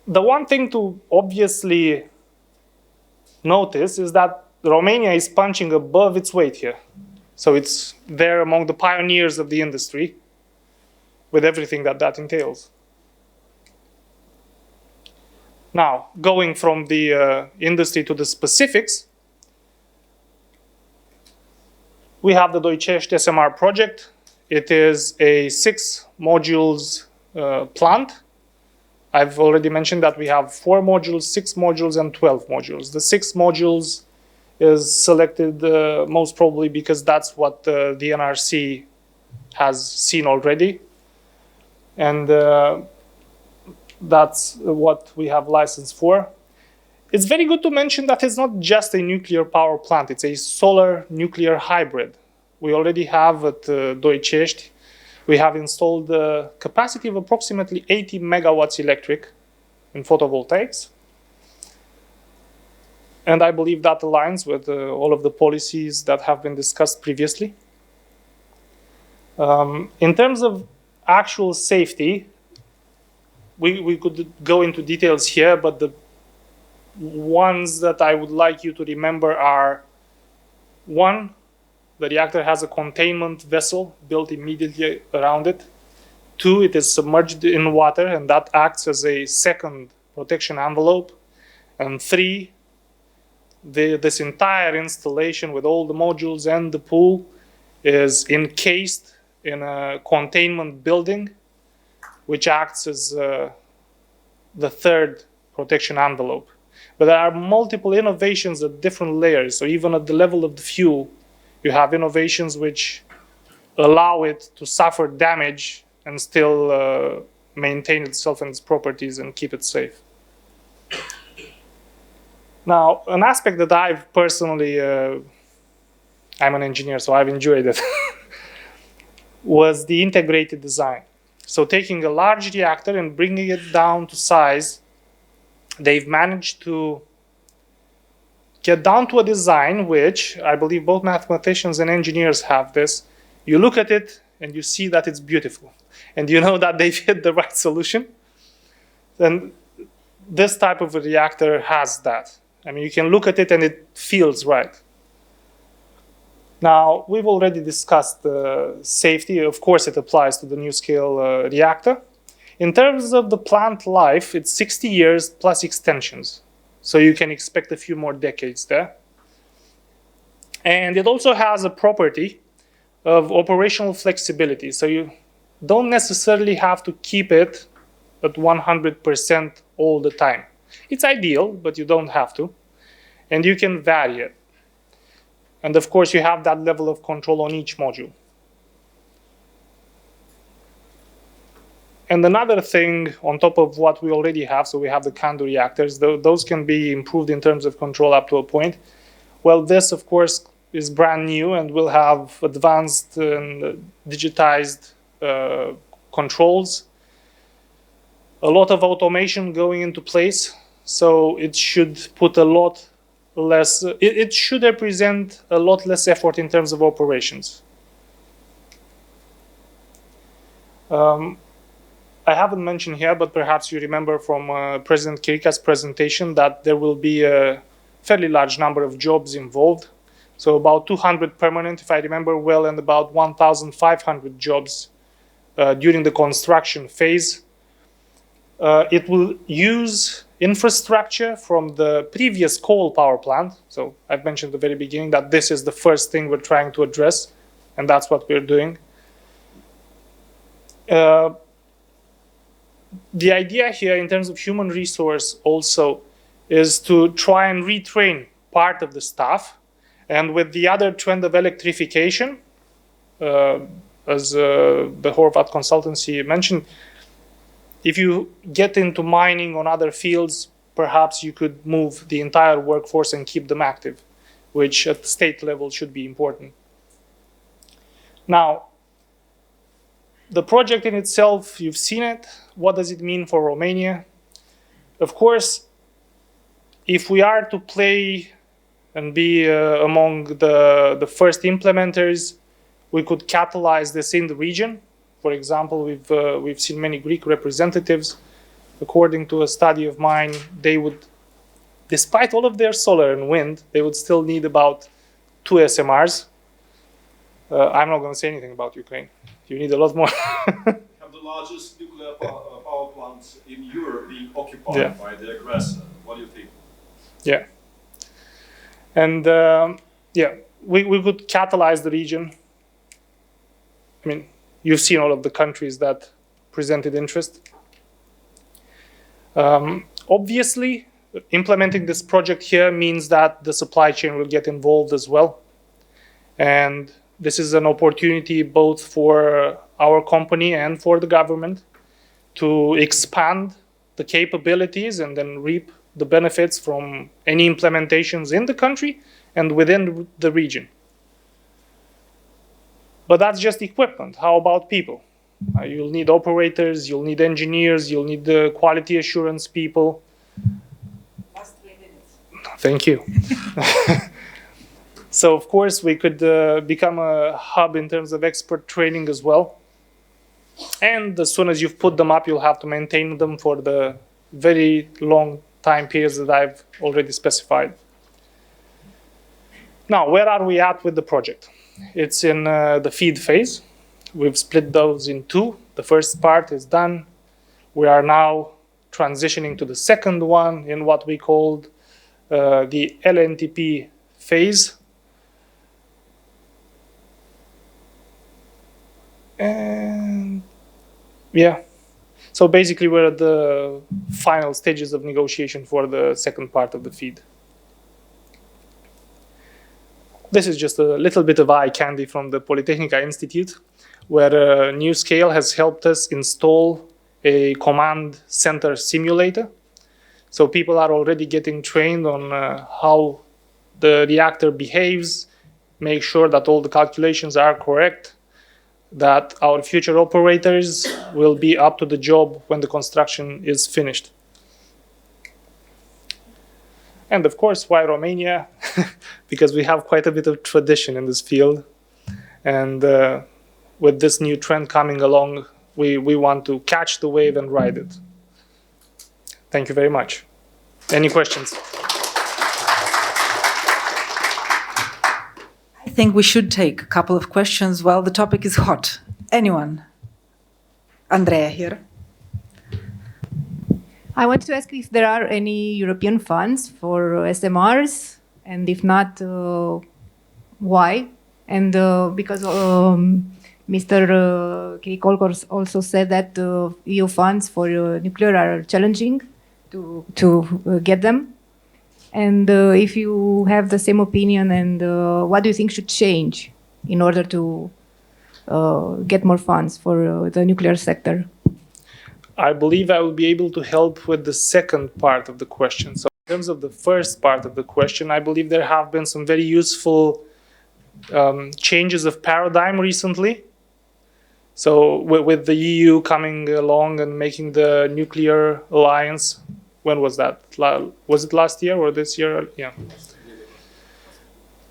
The one thing to obviously notice is that Romania is punching above its weight here. So it's there among the pioneers of the industry with everything that entails. Now, going from the industry to the specifics, we have the Doicesti SMR project. It is a 6 modules plant. I've already mentioned that we have 4 modules, 6 modules, and 12 modules. The 6 modules is selected most probably because that's what the NRC has seen already. And that's what we have license for. It's very good to mention that it's not just a nuclear power plant, it's a solar nuclear hybrid. We already have at Doicesti, we have installed a capacity of approximately 80 megawatts electric in photovoltaics. And I believe that aligns with all of the policies that have been discussed previously. In terms of actual safety, we could go into details here, but the ones that I would like you to remember are: 1, the reactor has a containment vessel built immediately around it. 2, it is submerged in water, and that acts as a second protection envelope. And 3, this entire installation with all the modules and the pool is encased in a containment building, which acts as the third protection envelope. But there are multiple innovations at different layers. So even at the level of the fuel, you have innovations which allow it to suffer damage and still maintain itself and its properties and keep it safe. Now, an aspect that I've personally, I'm an engineer, so I've enjoyed it, was the integrated design. So taking a large reactor and bringing it down to size, they've managed to get down to a design which, I believe both mathematicians and engineers have this. You look at it and you see that it's beautiful. And you know that they've hit the right solution. Then this type of a reactor has that. I mean, you can look at it and it feels right. Now, we've already discussed safety. Of course, it applies to the NuScale reactor. In terms of the plant life, it's 60 years plus extensions. So you can expect a few more decades there. And it also has a property of operational flexibility. So you don't necessarily have to keep it at 100% all the time. It's ideal, but you don't have to. And you can vary it. And of course, you have that level of control on each module. And another thing on top of what we already have, so we have the CANDU reactors, those can be improved in terms of control up to a point. Well, this, of course, is brand new and will have advanced and digitized controls. A lot of automation going into place, so it should put a lot less, it should represent a lot less effort in terms of operations. I haven't mentioned here, but perhaps you remember from President Chirica's presentation that there will be a fairly large number of jobs involved. So about 200 permanent, if I remember well, and about 1,500 jobs during the construction phase. It will use infrastructure from the previous coal power plant. So I've mentioned at the very beginning that this is the first thing we're trying to address, and that's what we're doing. The idea here in terms of human resource also is to try and retrain part of the staff. And with the other trend of electrification, as the Horvath consultancy mentioned, if you get into mining on other fields, perhaps you could move the entire workforce and keep them active, which at the state level should be important. Now, the project in itself, you've seen it. What does it mean for Romania? Of course, if we are to play and be among the first implementers, we could catalyze this in the region. For example, we've seen many Greek representatives. According to a study of mine, they would, despite all of their solar and wind, they would still need about 2 SMRs. I'm not going to say anything about Ukraine. You need a lot more. Have the largest nuclear power plants in Europe being occupied by the aggressor. What do you think? Yeah. And we could catalyze the region. I mean, you've seen all of the countries that presented interest. Obviously, implementing this project here means that the supply chain will get involved as well. And this is an opportunity both for our company and for the government to expand the capabilities and then reap the benefits from any implementations in the country and within the region. But that's just equipment. How about people? You'll need operators, you'll need engineers, you'll need the quality assurance people. Last 3 minutes. Thank you. So, of course, we could become a hub in terms of expert training as well. And as soon as you've put them up, you'll have to maintain them for the very long time periods that I've already specified. Now, where are we at with the project? It's in the feed phase. We've split those in 2. The first part is done. We are now transitioning to the second one in what we called the LNTP phase. And yeah, so basically we're at the final stages of negotiation for the second part of the feed. This is just a little bit of eye candy from the Polytechnica Institute, where NewScale has helped us install a command center simulator. So people are already getting trained on how the reactor behaves, make sure that all the calculations are correct, that our future operators will be up to the job when the construction is finished. And of course, why Romania? Because we have quite a bit of tradition in this field. And with this new trend coming along, we want to catch the wave and ride it. Thank you very much. Any questions? I think we should take a couple of questions while the topic is hot. Anyone? Andrea here. I want to ask if there are any European funds for SMRs, and if not, why? And because Mr. Kirikol also said that EU funds for nuclear are challenging to get them. And if you have the same opinion, and what do you think should change in order to get more funds for the nuclear sector? I believe I will be able to help with the second part of the question. So in terms of the first part of the question, I believe there have been some very useful changes of paradigm recently. So with the EU coming along and making the nuclear alliance, when was that? Was it last year or this year? Yeah.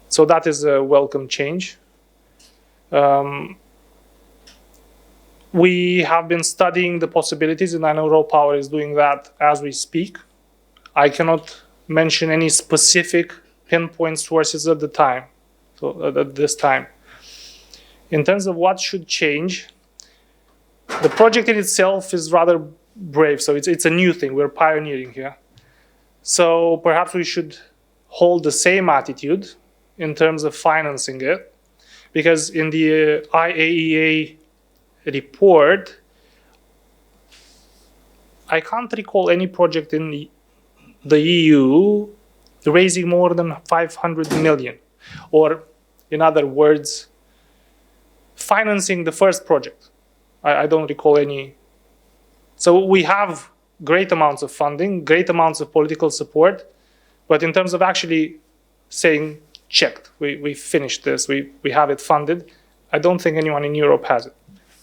So that is a welcome change. We have been studying the possibilities, and I know RoPower is doing that as we speak. I cannot mention any specific pinpoint sources at the time, so at this time. In terms of what should change, the project in itself is rather brave, so it's a new thing. We're pioneering here. So perhaps we should hold the same attitude in terms of financing it, because in the IAEA report, I can't recall any project in the EU raising more than 500 million, or in other words, financing the first project. I don't recall any. So we have great amounts of funding, great amounts of political support, but in terms of actually saying, checked, we finished this, we have it funded, I don't think anyone in Europe has it.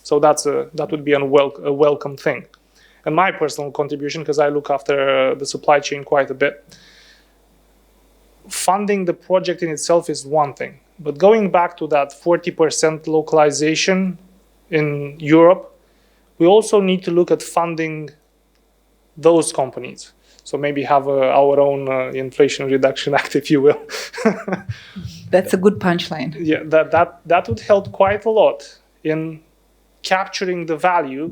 So that would be a welcome thing. And my personal contribution, because I look after the supply chain quite a bit, funding the project in itself is one thing. But going back to that 40% localization in Europe, we also need to look at funding those companies. So maybe have our own Inflation Reduction Act, if you will. That's a good punchline. Yeah, that would help quite a lot in capturing the value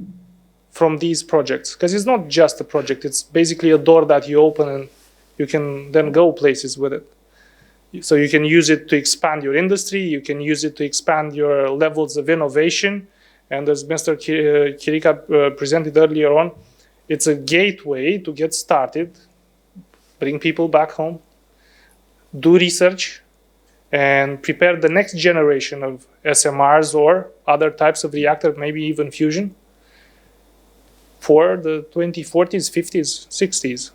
from these projects, because it's not just a project, it's basically a door that you open and you can then go places with it. So you can use it to expand your industry, you can use it to expand your levels of innovation, and as Mr. Chirica presented earlier on, it's a gateway to get started, bring people back home, do research, and prepare the next generation of SMRs or other types of reactor, maybe even fusion, for the 2040s, 50s, 60s.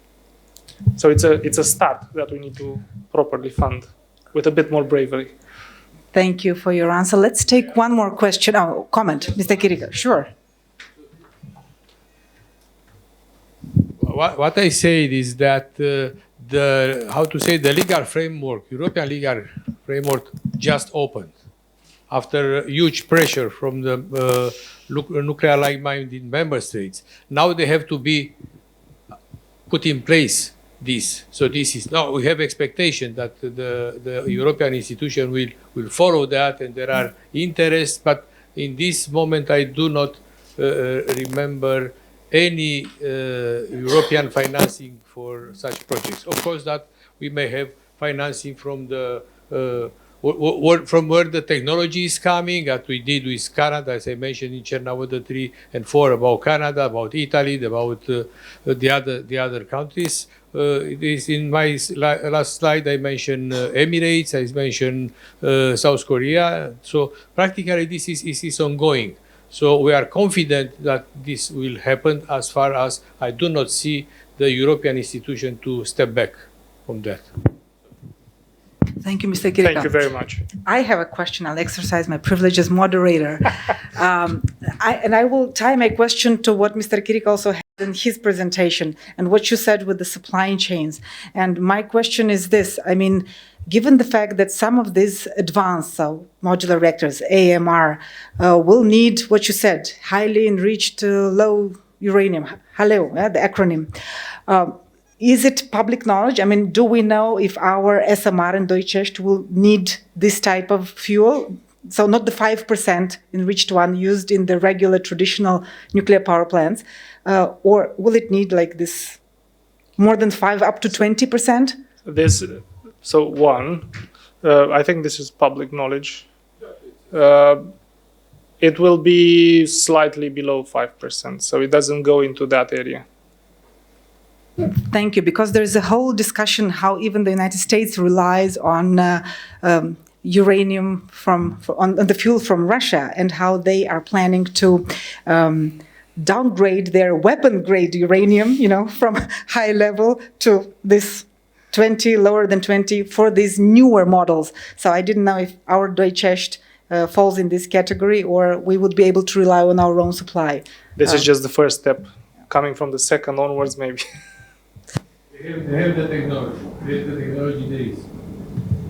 So it's a start that we need to properly fund with a bit more bravery. Thank you for your answer. Let's take one more question. Oh, comment, Mr. Chirica. Sure. What I said is that the legal framework, European legal framework, just opened after huge pressure from the nuclear like-minded member states. Now they have to be put in place. So this is now we have expectation that the European institution will follow that, and there are interests. But in this moment, I do not remember any European financing for such projects. Of course, that we may have financing from the from where the technology is coming, that we did with Canada, as I mentioned in Chernobyl 3 and 4, about Canada, about Italy, about the other countries. It is in my last slide, I mentioned Emirates, I mentioned South Korea. So practically this is ongoing. So we are confident that this will happen, as far as I do not see the European institution to step back from that. Thank you, Mr. Kirika. Thank you very much. I have a question. I'll exercise my privilege as moderator. I will tie my question to what Mr. Kirika also had in his presentation and what you said with the supply chains. And my question is this. I mean, given the fact that some of these advanced modular reactors, AMR, will need what you said, highly enriched low uranium, HALEU, the acronym. Is it public knowledge? I mean, do we know if our SMR and Doicesti will need this type of fuel? So not the 5% enriched one used in the regular traditional nuclear power plants, or will it need like this more than 5 up to 20%? I think this is public knowledge. It will be slightly below 5%, so it doesn't go into that area. Thank you, because there's a whole discussion how even the United States relies on uranium on the fuel from Russia, and how they are planning to downgrade their weapon-grade uranium, from high level to this 20, lower than 20 for these newer models. So I didn't know if our Doicesti falls in this category, or we would be able to rely on our own supply. This is just the first step. Coming from the second onwards, maybe. They have the technology. There is.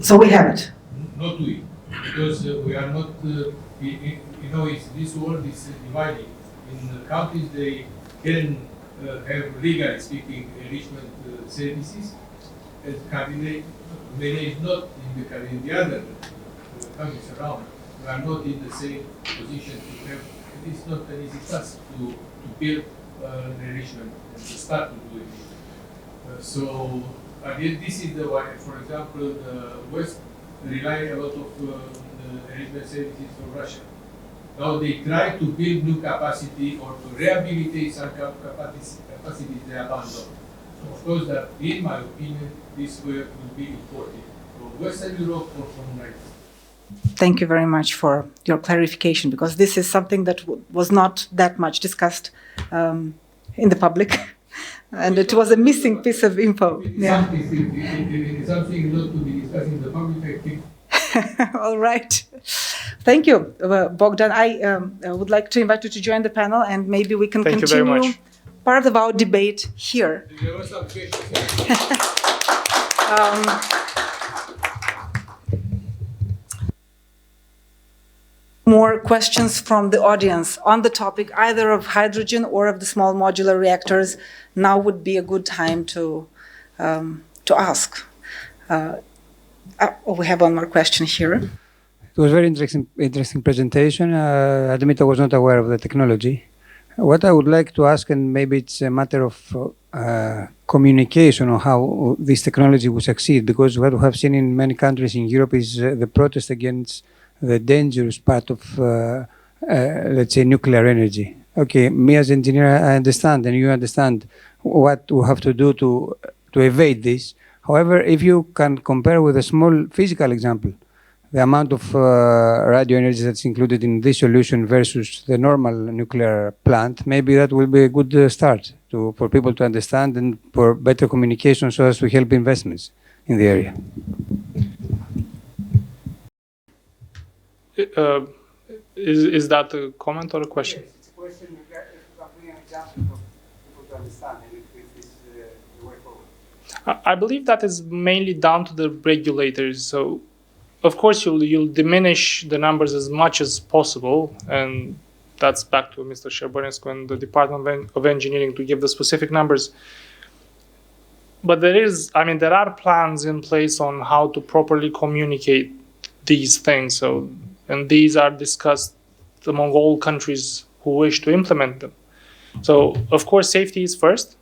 So we have it. Not we, because we are not. This world is divided. In countries, they can have, legally speaking, enrichment services, and cabinet manage not in the other countries around. We are not in the same position to have. It is not an easy task to build enrichment and to start to do it. So again, this is the why. For example, the West rely a lot of the enrichment services from Russia. Now they try to build new capacity or to rehabilitate some capacities they abandoned. So of course, that in my opinion, this will be important for Western Europe or from America. Thank you very much for your clarification, because this is something that was not that much discussed in the public. And it was a missing piece of info. Yeah. Something not to be discussed in the public, I think. All right. Thank you, Bogdan. I would like to invite you to join the panel, and maybe we can continue part of our debate here. There were some questions. More questions from the audience on the topic either of hydrogen or of the small modular reactors. Now would be a good time to ask. We have one more question here. It was a very interesting presentation. I admit I was not aware of the technology. What I would like to ask, and maybe it's a matter of communication on how this technology will succeed, because what we have seen in many countries in Europe is the protest against the dangerous part of, let's say, nuclear energy. Okay, me as engineer, I understand, and you understand what we have to do to evade this. However, if you can compare with a small physical example, the amount of radio energy that's included in this solution versus the normal nuclear plant, maybe that will be a good start for people to understand and for better communication, so as to help investments in the area. Is that a comment or a question? Yes, it's a question. If you can bring an example for people to understand, and if this is the way forward. I believe that is mainly down to the regulators. So, of course, you'll diminish the numbers as much as possible, and that's back to Mr. Șerbonescu and the Department of Engineering to give the specific numbers. But there are plans in place on how to properly communicate these things. So, and these are discussed among all countries who wish to implement them. So, of course, safety is first,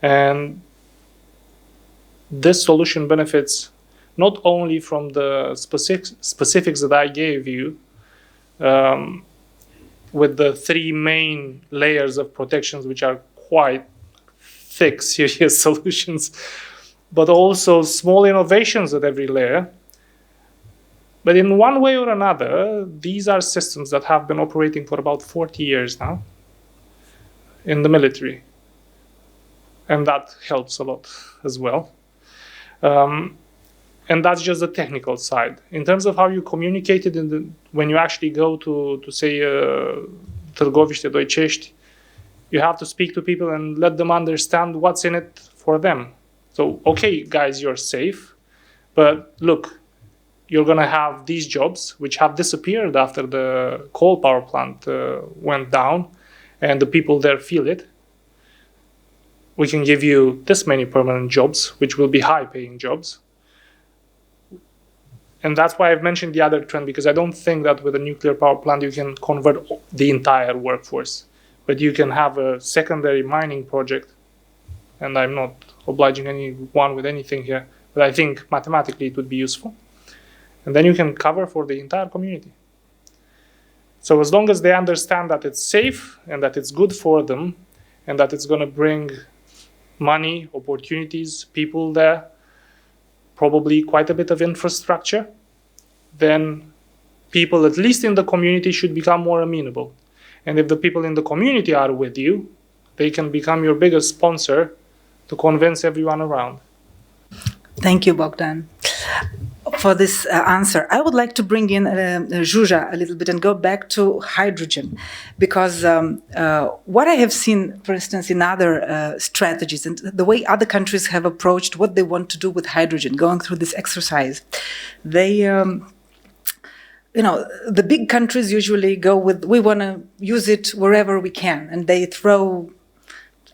and this solution benefits not only from the specifics that I gave you, with the three main layers of protections, which are quite thick, serious solutions, but also small innovations at every layer. But in one way or another, these are systems that have been operating for about 40 years now in the military. And that helps a lot as well. And that's just the technical side. In terms of how you communicate it when you actually go to say, Târgoviște, Doicesti, you have to speak to people and let them understand what's in it for them. So, okay, guys, you're safe, but look, you're going to have these jobs, which have disappeared after the coal power plant went down, and the people there feel it. We can give you this many permanent jobs, which will be high-paying jobs. And that's why I've mentioned the other trend, because I don't think that with a nuclear power plant you can convert the entire workforce. But you can have a secondary mining project, and I'm not obliging anyone with anything here, but I think mathematically it would be useful. And then you can cover for the entire community. So as long as they understand that it's safe and that it's good for them and that it's going to bring money, opportunities, people there, probably quite a bit of infrastructure, then people, at least in the community, should become more amenable. And if the people in the community are with you, they can become your biggest sponsor to convince everyone around. Thank you, Bogdan, for this answer. I would like to bring in Zsuzsa a little bit and go back to hydrogen, because what I have seen, for instance, in other strategies and the way other countries have approached what they want to do with hydrogen, going through this exercise, they, the big countries usually go with, we want to use it wherever we can, and they throw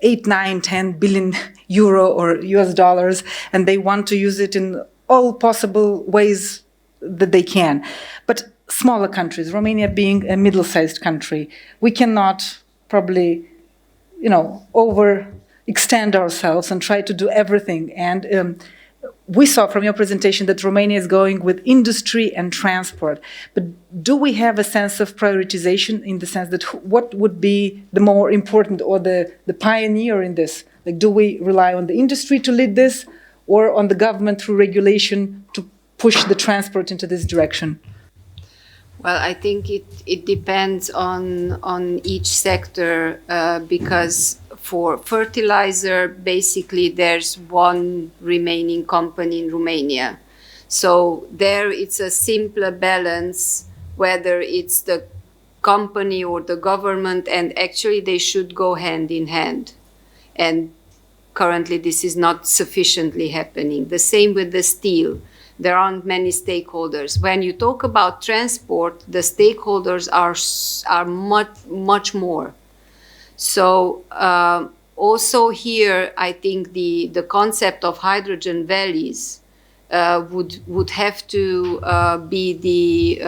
8, 9, 10 billion euro or US dollars, and they want to use it in all possible ways that they can. But smaller countries, Romania being a middle-sized country, we cannot probably, overextend ourselves and try to do everything. And we saw from your presentation that Romania is going with industry and transport. But do we have a sense of prioritization in the sense that what would be the more important or the pioneer in this? Like, do we rely on the industry to lead this, or on the government through regulation to push the transport into this direction? Well, I think it depends on each sector, because for fertilizer, basically there's one remaining company in Romania. So there it's a simpler balance, whether it's the company or the government, and actually they should go hand in hand. And currently this is not sufficiently happening. The same with the steel. There aren't many stakeholders. When you talk about transport, the stakeholders are much more. So also here, I think the concept of hydrogen valleys would have to be the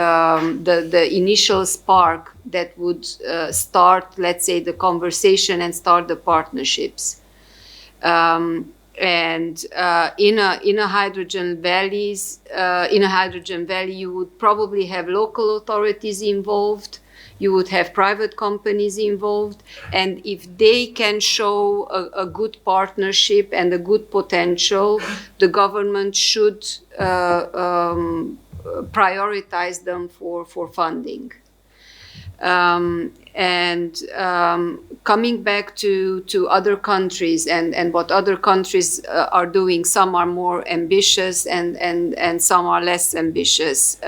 initial spark that would start, let's say, the conversation and start the partnerships. And in a hydrogen valley, you would probably have local authorities involved. You would have private companies involved, and if they can show a good partnership and a good potential, the government should prioritize them for funding. Coming back to other countries and what other countries are doing, some are more ambitious and some are less ambitious.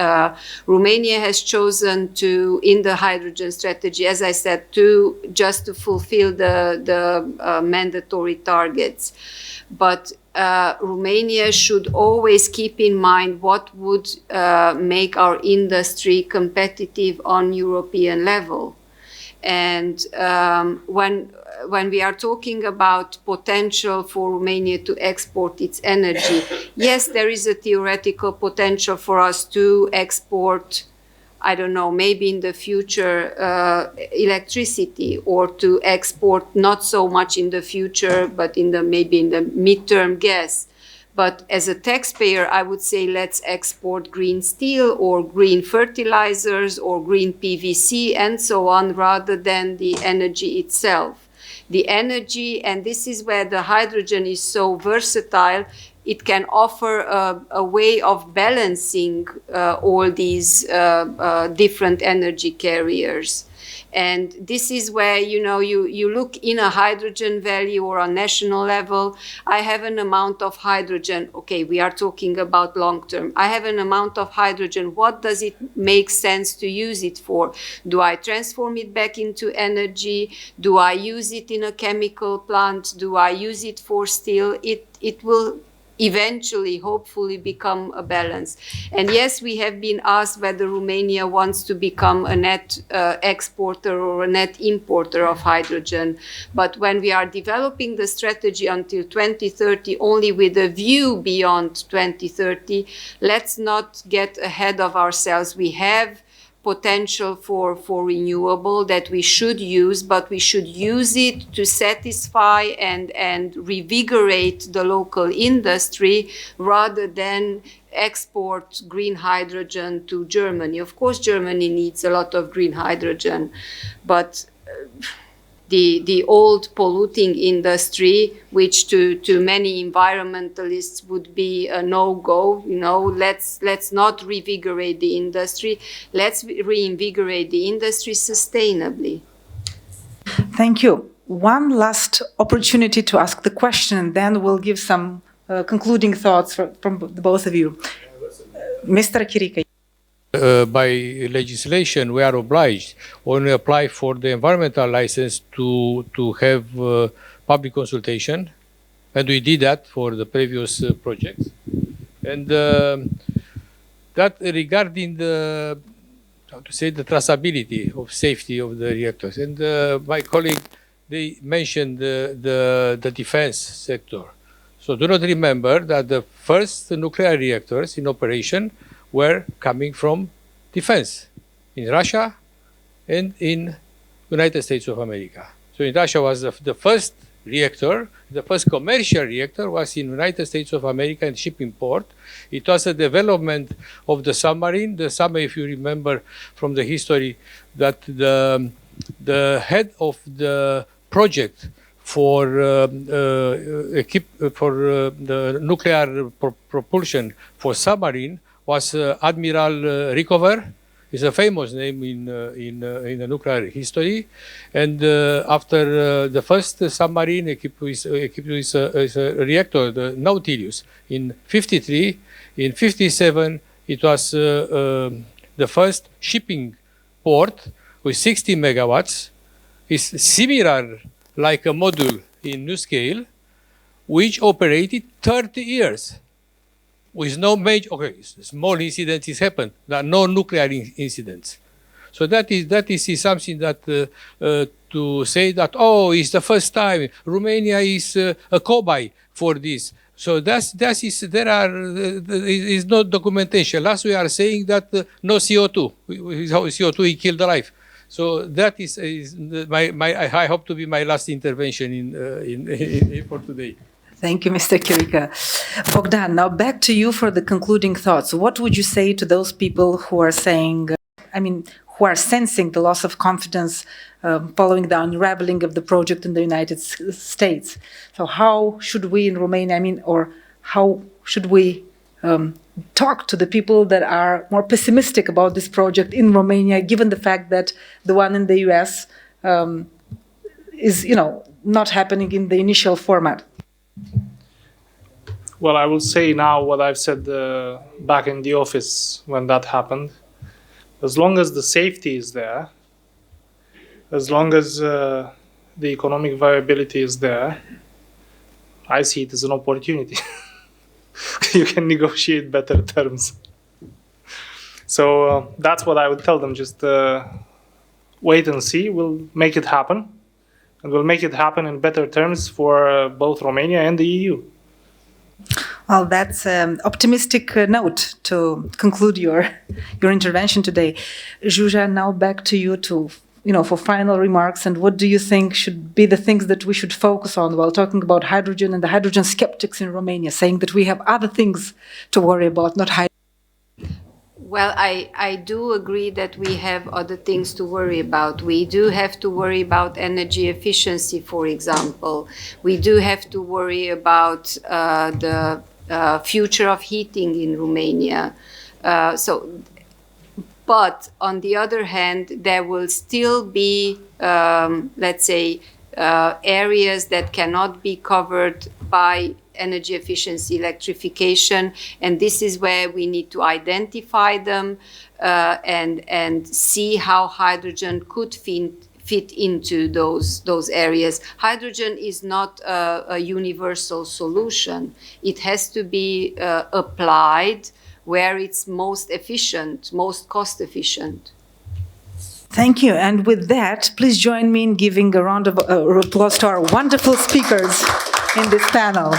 Romania has chosen to, in the hydrogen strategy, as I said, just to fulfill the mandatory targets. But Romania should always keep in mind what would make our industry competitive on European level. And when we are talking about potential for Romania to export its energy, yes, there is a theoretical potential for us to export, I don't know, maybe in the future electricity, or to export not so much in the future, but maybe in the midterm gas. But as a taxpayer, I would say let's export green steel or green fertilizers or green PVC and so on, rather than the energy itself. The energy, and this is where the hydrogen is so versatile, it can offer a way of balancing all these different energy carriers. And this is where, you look in a hydrogen value or on national level. I have an amount of hydrogen. Okay, we are talking about long term. I have an amount of hydrogen. What does it make sense to use it for? Do I transform it back into energy? Do I use it in a chemical plant? Do I use it for steel? It will eventually, hopefully, become a balance. And yes, we have been asked whether Romania wants to become a net exporter or a net importer of hydrogen. But when we are developing the strategy until 2030, only with a view beyond 2030, let's not get ahead of ourselves. We have potential for renewable that we should use, but we should use it to satisfy and revigorate the local industry rather than export green hydrogen to Germany. Of course, Germany needs a lot of green hydrogen, but the old polluting industry, which to many environmentalists would be a no-go, let's not revigorate the industry. Let's reinvigorate the industry sustainably. Thank you. One last opportunity to ask the question, and then we'll give some concluding thoughts from the both of you. Mr. Chirică. By legislation, we are obliged, when we apply for the environmental license, to have public consultation, and we did that for the previous projects. And that regarding the traceability of safety of the reactors. And my colleague, they mentioned the defense sector. So do not remember that the first nuclear reactors in operation were coming from defense in Russia and in United States of America. So in Russia was the first reactor, the first commercial reactor was in United States of America in shipping port. It was a development of the submarine. The submarine, if you remember from the history, that the head of the project for the nuclear propulsion for submarine was Admiral Rickover. It's a famous name in the nuclear history. And after the first submarine equipped with a reactor, the Nautilus, in 53, in 57, it was the first shipping port with 60 megawatts. It's similar like a module in NuScale, which operated 30 years. With no major, small incidents happened, there are no nuclear incidents. So that is something that to say that, it's the first time Romania is a cobaye for this. So there is no documentation. Last we are saying that no CO2, CO2 will kill the life. So that is I hope to be my last intervention for today. Thank you, Mr. Chirică. Bogdan, now back to you for the concluding thoughts. What would you say to those people who are saying, who are sensing the loss of confidence following the unraveling of the project in the United States? So how should we in Romania, or how should we talk to the people that are more pessimistic about this project in Romania, given the fact that the one in the US is, not happening in the initial format? Well, I will say now what I've said back in the office when that happened. As long as the safety is there, as long as the economic viability is there, I see it as an opportunity. You can negotiate better terms. So that's what I would tell them. Just wait and see. We'll make it happen. And we'll make it happen in better terms for both Romania and the EU. Well, that's an optimistic note to conclude your intervention today. Zsuzsa, now back to you to for final remarks, and what do you think should be the things that we should focus on while talking about hydrogen and the hydrogen skeptics in Romania, saying that we have other things to worry about, not hydrogen? Well, I do agree that we have other things to worry about. We do have to worry about energy efficiency, for example. We do have to worry about the future of heating in Romania. But on the other hand, there will still be, let's say, areas that cannot be covered by energy efficiency, electrification, and this is where we need to identify them and see how hydrogen could fit into those areas. Hydrogen is not a universal solution. It has to be applied where it's most efficient, most cost efficient. Thank you. And with that, please join me in giving a round of applause to our wonderful speakers in this panel.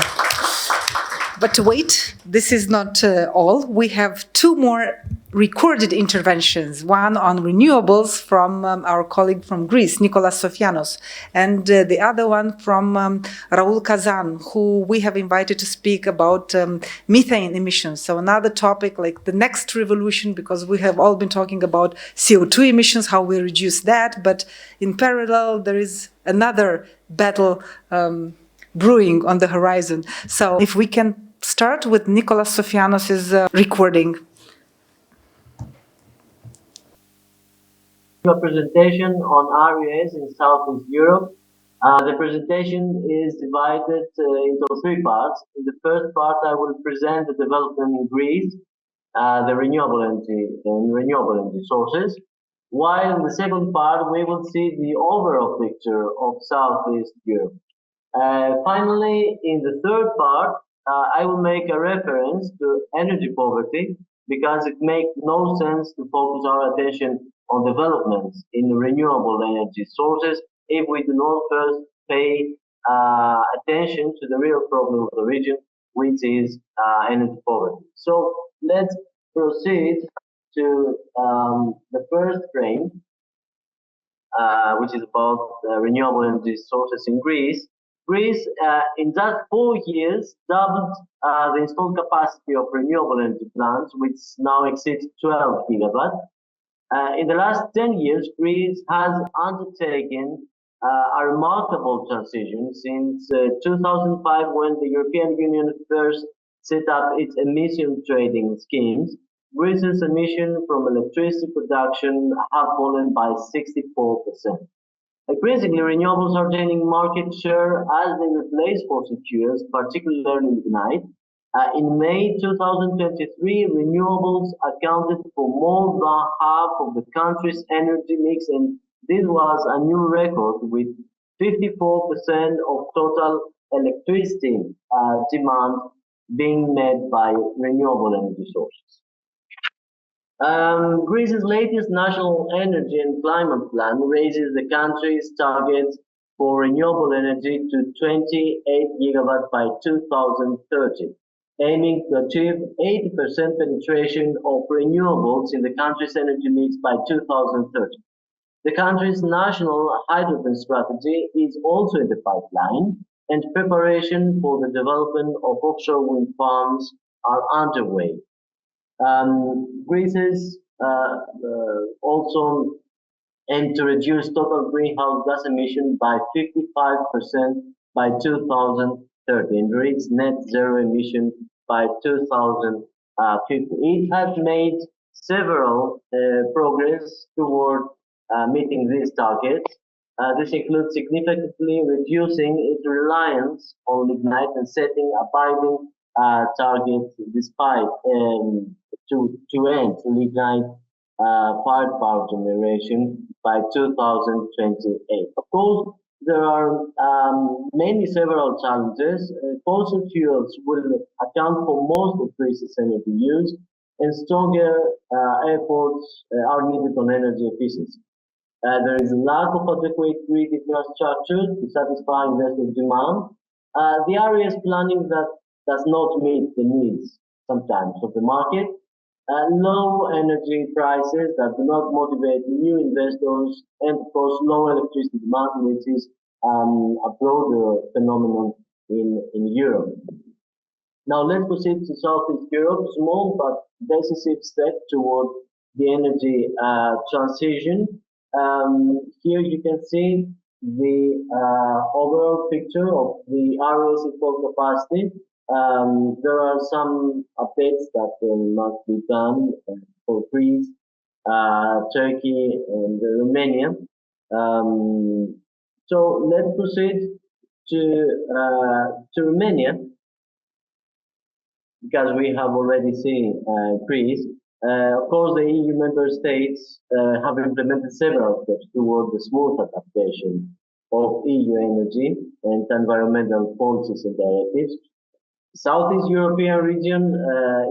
But wait, this is not all. We have two more recorded interventions, one on renewables from our colleague from Greece, Nikolas Sofianos, and the other one from Raul Cazan, who we have invited to speak about methane emissions. So another topic, like the next revolution, because we have all been talking about CO2 emissions, how we reduce that, but in parallel, there is another battle brewing on the horizon. So if we can start with Nikolas Sofianos' recording. A presentation on RES in Southeast Europe. The presentation is divided into three parts. In the first part, I will present the development in Greece, the renewable energy sources, while in the second part, we will see the overall picture of Southeast Europe. Finally, in the third part, I will make a reference to energy poverty, because it makes no sense to focus our attention on developments in renewable energy sources if we do not first pay attention to the real problem of the region, which is energy poverty. So let's proceed to the first frame, which is about renewable energy sources in Greece. Greece, in just 4 years, doubled the installed capacity of renewable energy plants, which now exceeds 12 gigawatts. In the last 10 years, Greece has undertaken a remarkable transition since 2005, when the European Union first set up its emission trading schemes. Greece's emissions from electricity production have fallen by 64%. Increasingly, renewables are gaining market share as they replace fossil fuels, particularly lignite. In May 2023, renewables accounted for more than half of the country's energy mix, and this was a new record, with 54% of total electricity demand being met by renewable energy sources. Greece's latest national energy and climate plan raises the country's targets for renewable energy to 28 gigawatts by 2030, aiming to achieve 80% penetration of renewables in the country's energy mix by 2030. The country's national hydrogen strategy is also in the pipeline, and preparation for the development of offshore wind farms are underway. Greece's also aim to reduce total greenhouse gas emission by 55% by 2030 and reach net zero emission by 2050. It has made several progress toward meeting these targets. This includes significantly reducing its reliance on lignite and setting abiding targets despite to end lignite fired power generation by 2028. Of course, there are several challenges. Fossil fuels will account for most of Greece's energy use, and stronger efforts are needed on energy efficiency. There is a lack of adequate grid infrastructure to satisfy investor demand. The area is planning that does not meet the needs sometimes of the market. low energy prices that do not motivate new investors, and of course low electricity demand, which is a broader phenomenon in Europe. Now let's proceed to Southeast Europe, small but decisive step toward the energy transition. Here you can see the overall picture of the ROEC installed capacity. There are some updates that must be done for Greece, Turkey, and Romania. So let's proceed to Romania, because we have already seen Greece. Of course, the EU member states have implemented several steps toward the smooth adaptation of EU energy and environmental policies and directives. The Southeast European region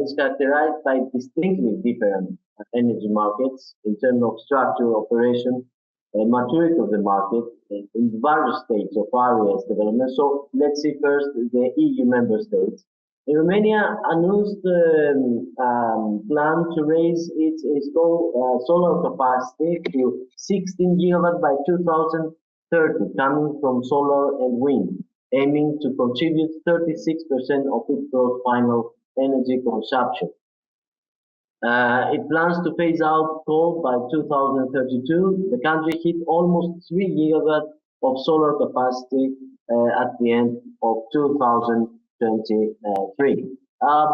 is characterized by distinctly different energy markets in terms of structure, operation, and maturity of the market in various states of RES development. So let's see first the EU member states. In Romania, announced plan to raise its installed solar capacity to 16 gigawatt by 2030, coming from solar and wind, aiming to contribute 36% of its gross final energy consumption. It plans to phase out coal by 2032. The country hit almost 3 gigawatts of solar capacity at the end of 2023.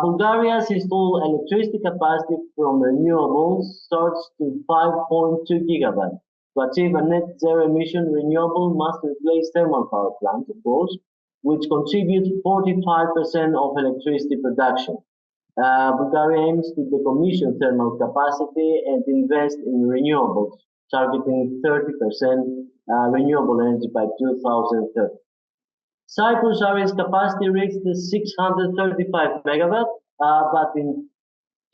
Bulgaria's installed electricity capacity from renewables surged to 5.2 gigawatts. To achieve a net zero emission, renewable must replace thermal power plants, of course, which contribute 45% of electricity production. Bulgaria aims to decommission thermal capacity and invest in renewables, targeting 30% renewable energy by 2030. Cyprus RES capacity reached 635 megawatts, but in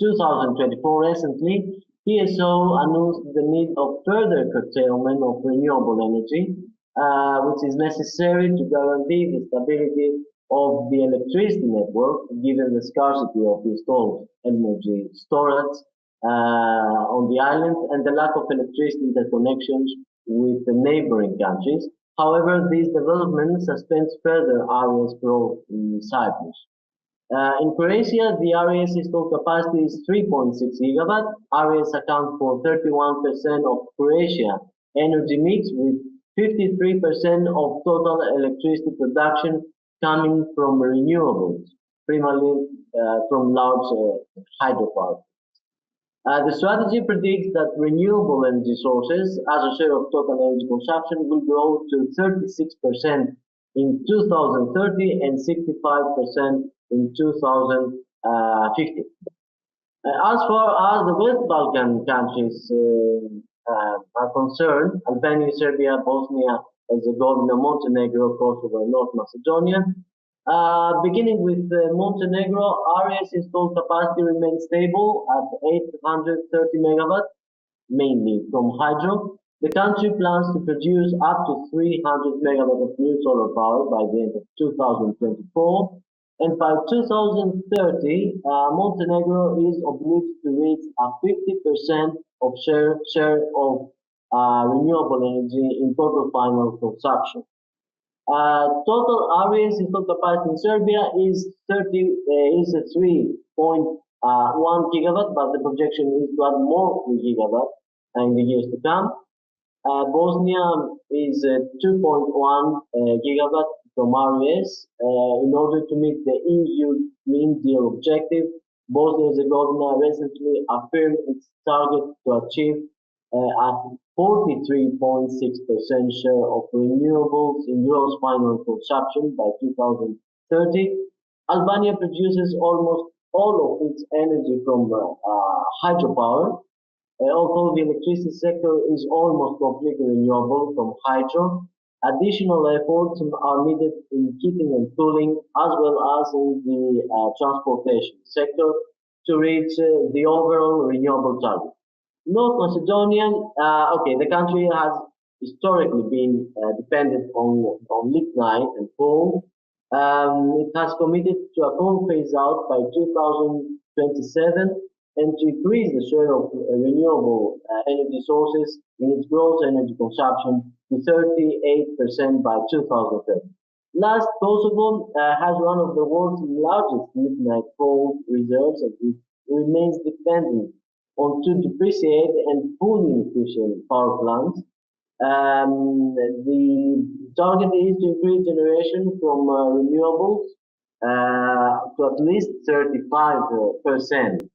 2024 recently, TSO announced the need of further curtailment of renewable energy, which is necessary to guarantee the stability of the electricity network, given the scarcity of installed energy storage on the island and the lack of electricity interconnections with the neighboring countries. However, these developments suspend further RES growth in Cyprus. In Croatia, the RES installed capacity is 3.6 gigawatt. RES account for 31% of Croatia energy mix, with 53% of total electricity production coming from renewables, primarily from large hydropower. The strategy predicts that renewable energy sources as a share of total energy consumption will grow to 36% in 2030 and 65% in 2050. As far as the West Balkan countries are concerned, Albania, Serbia, Bosnia, Herzegovina, Montenegro, Kosovo, and North Macedonia. Beginning with Montenegro, RES installed capacity remains stable at 830 megawatts, mainly from hydro. The country plans to produce up to 300 megawatts of new solar power by the end of 2024. And by 2030, Montenegro is obliged to reach a 50% of share of renewable energy in total final consumption. Total RES installed capacity in Serbia is 3.1 gigawatt, but the projection is to add more 3 gigawatt in the years to come. Bosnia is 2.1 gigawatt from RES. In order to meet the EU Green Deal objective, Bosnia and Herzegovina recently affirmed its target to achieve a 43.6% share of renewables in gross final consumption by 2030. Albania produces almost all of its energy from hydropower. Although the electricity sector is almost completely renewable from hydro, additional efforts are needed in heating and cooling, as well as in the transportation sector, to reach the overall renewable target. North Macedonia, the country has historically been dependent on lignite and coal. It has committed to a coal phase out by 2027 and to increase the share of renewable energy sources in its gross energy consumption to 38% by 2030. Last, Kosovo has one of the world's largest lignite coal reserves, and it remains dependent on two depreciated and fully inefficient power plants. The target is to increase generation from renewables to at least 35%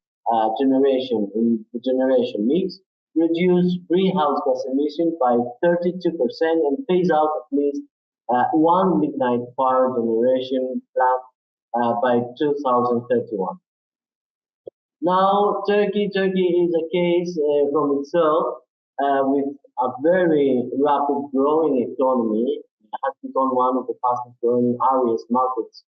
generation in the generation mix, reduce greenhouse gas emission by 32%, and phase out at least one lignite power generation plant by 2031. Now, Turkey is a case from itself with a very rapid growing economy. It has become one of the fastest growing areas markets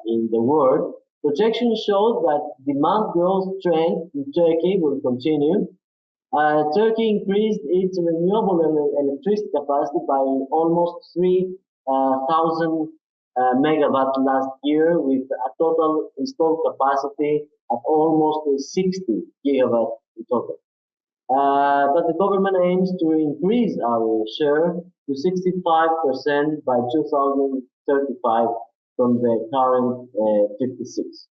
in the world. Projections show that demand growth trend in Turkey will continue. Turkey increased its renewable electricity capacity by almost 3,000 megawatt last year, with a total installed capacity at almost 60 gigawatt in total. But the government aims to increase our share to 65% by 2035 from the current 56.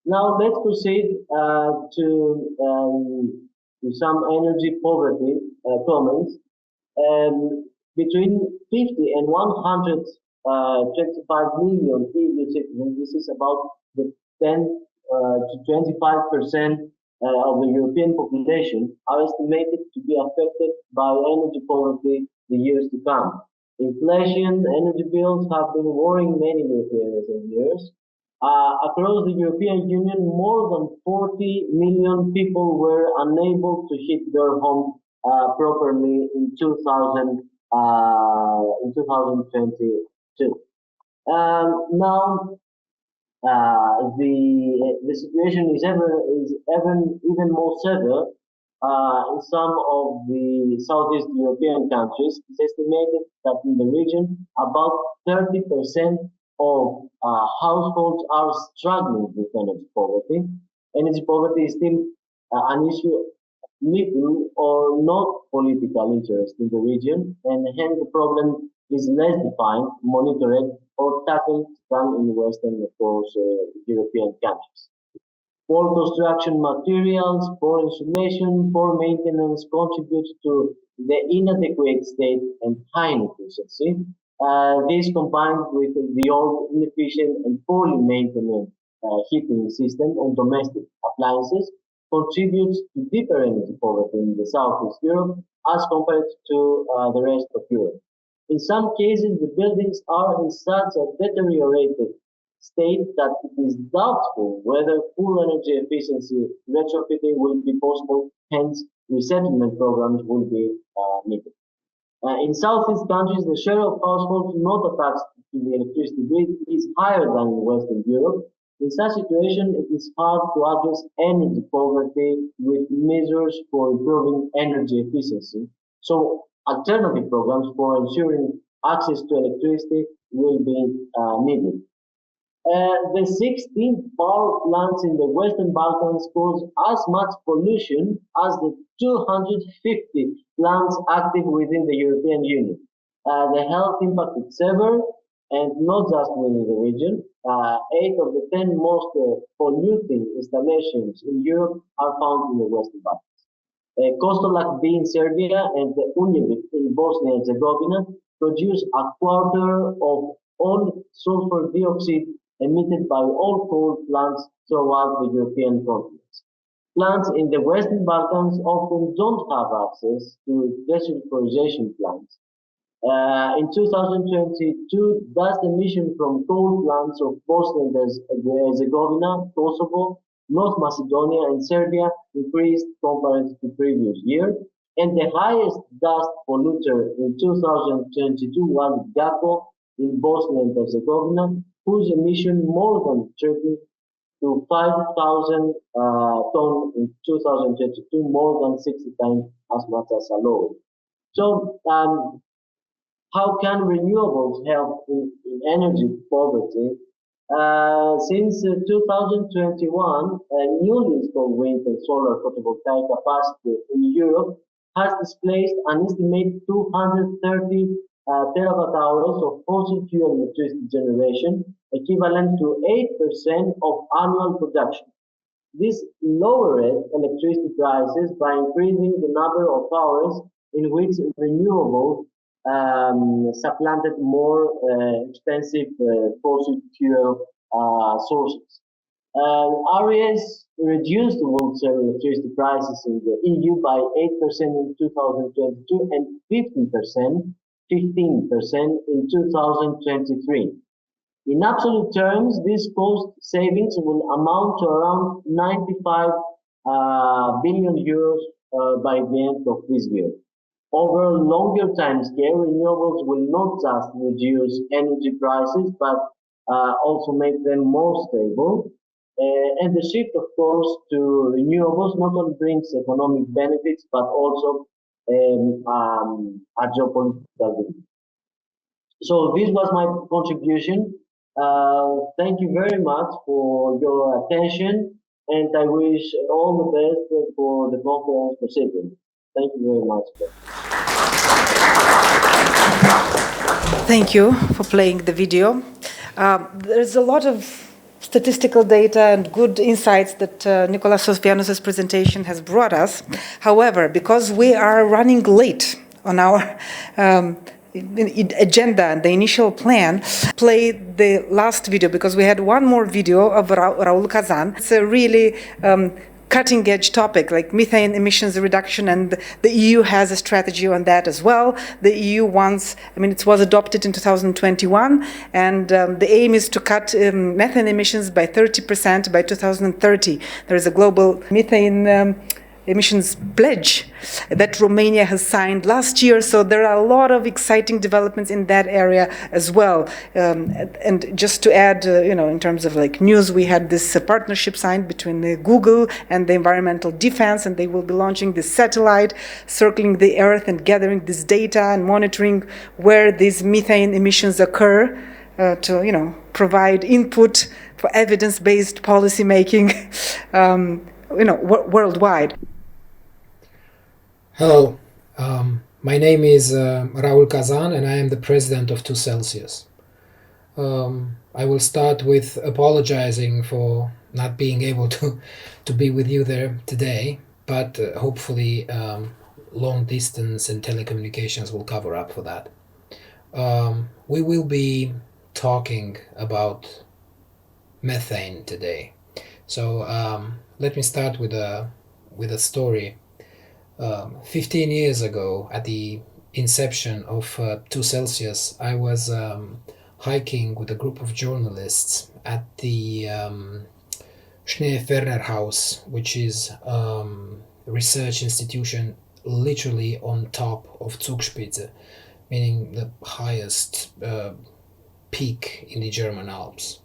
Now let's proceed to some energy poverty comments. Between 50 and 125 million EU citizens, this is about the 10 to 25% of the European population, are estimated to be affected by energy poverty the years to come. Inflation, energy bills have been worrying many Europeans in years. Across the European Union, more than 40 million people were unable to heat their home properly in 2022. Now, the situation is even more severe in some of the Southeast European countries. It's estimated that in the region, about 30% of households are struggling with energy poverty. Energy poverty is still an issue of little or not political interest in the region, and hence the problem is less defined, monitored, or tackled than in Western, of course, European countries. Poor construction materials, poor insulation, poor maintenance contribute to the inadequate state and high inefficiency. This combined with the old, inefficient, and poorly maintained heating system on domestic appliances contributes to deeper energy poverty in the Southeast Europe as compared to the rest of Europe. In some cases, the buildings are in such a deteriorated state that it is doubtful whether full energy efficiency retrofitting will be possible, hence resettlement programs will be needed. In Southeast countries, the share of households not attached to the electricity grid is higher than in Western Europe. In such a situation, it is hard to address energy poverty with measures for improving energy efficiency. So alternative programs for ensuring access to electricity will be needed. The 16 power plants in the Western Balkans cause as much pollution as the 250 plants active within the European Union. The health impact is severe, and not just within the region. 8 of the 10 most polluting installations in Europe are found in the Western Balkans. Kostolac B in Serbia and the Unjevik in Bosnia and Herzegovina produce a quarter of all sulfur dioxide emitted by all coal plants throughout the European continent. Plants in the Western Balkans often don't have access to desulfurization plants. In 2022, dust emission from coal plants of Bosnia and Herzegovina, Kosovo, North Macedonia, and Serbia increased compared to the previous year. And the highest dust polluter in 2022 was Gako in Bosnia and Herzegovina, whose emission more than tripled to 5,000 tons in 2022, more than 60 times as much as allowed. So, how can renewables help in energy poverty? Since 2021, newly installed wind and solar photovoltaic capacity in Europe has displaced an estimated 230 terawatt hours of fossil fuel electricity generation, equivalent to 8% of annual production. This lowered electricity prices by increasing the number of hours in which renewables supplanted more expensive fossil fuel sources. RES reduced wholesale electricity prices in the EU by 8% in 2022 and 15% in 2023. In absolute terms, these cost savings will amount to around 95 billion euros by the end of this year. Over a longer time scale, renewables will not just reduce energy prices, but also make them more stable. And the shift, of course, to renewables not only brings economic benefits, but also a geopolitical benefit. So this was my contribution. Thank you very much for your attention, and I wish all the best for the conference proceeding. Thank you very much. Thank you for playing the video. There's a lot of statistical data and good insights that Nikolas Sofianos' presentation has brought us. However, because we are running late on our agenda and the initial plan, play the last video because we had one more video of Raul Cazan. It's a really cutting-edge topic like methane emissions reduction, and the EU has a strategy on that as well. The EU wants, it was adopted in 2021, and the aim is to cut methane emissions by 30% by 2030. There is a global methane emissions pledge that Romania has signed last year, so there are a lot of exciting developments in that area as well. And just to add, in terms of news, we had this partnership signed between Google and the Environmental Defense, and they will be launching this satellite circling the Earth and gathering this data and monitoring where these methane emissions occur to, provide input for evidence-based policy making, worldwide. Hello, my name is Raul Cazan, and I am the president of 2Celsius. I will start with apologizing for not being able to be with you there today, but hopefully long distance and telecommunications will cover up for that. We will be talking about methane today. So let me start with a story. 15 years ago, at the inception of 2Celsius, I was hiking with a group of journalists at the Schneeferner House, which is a research institution literally on top of Zugspitze, meaning the highest peak in the German Alps.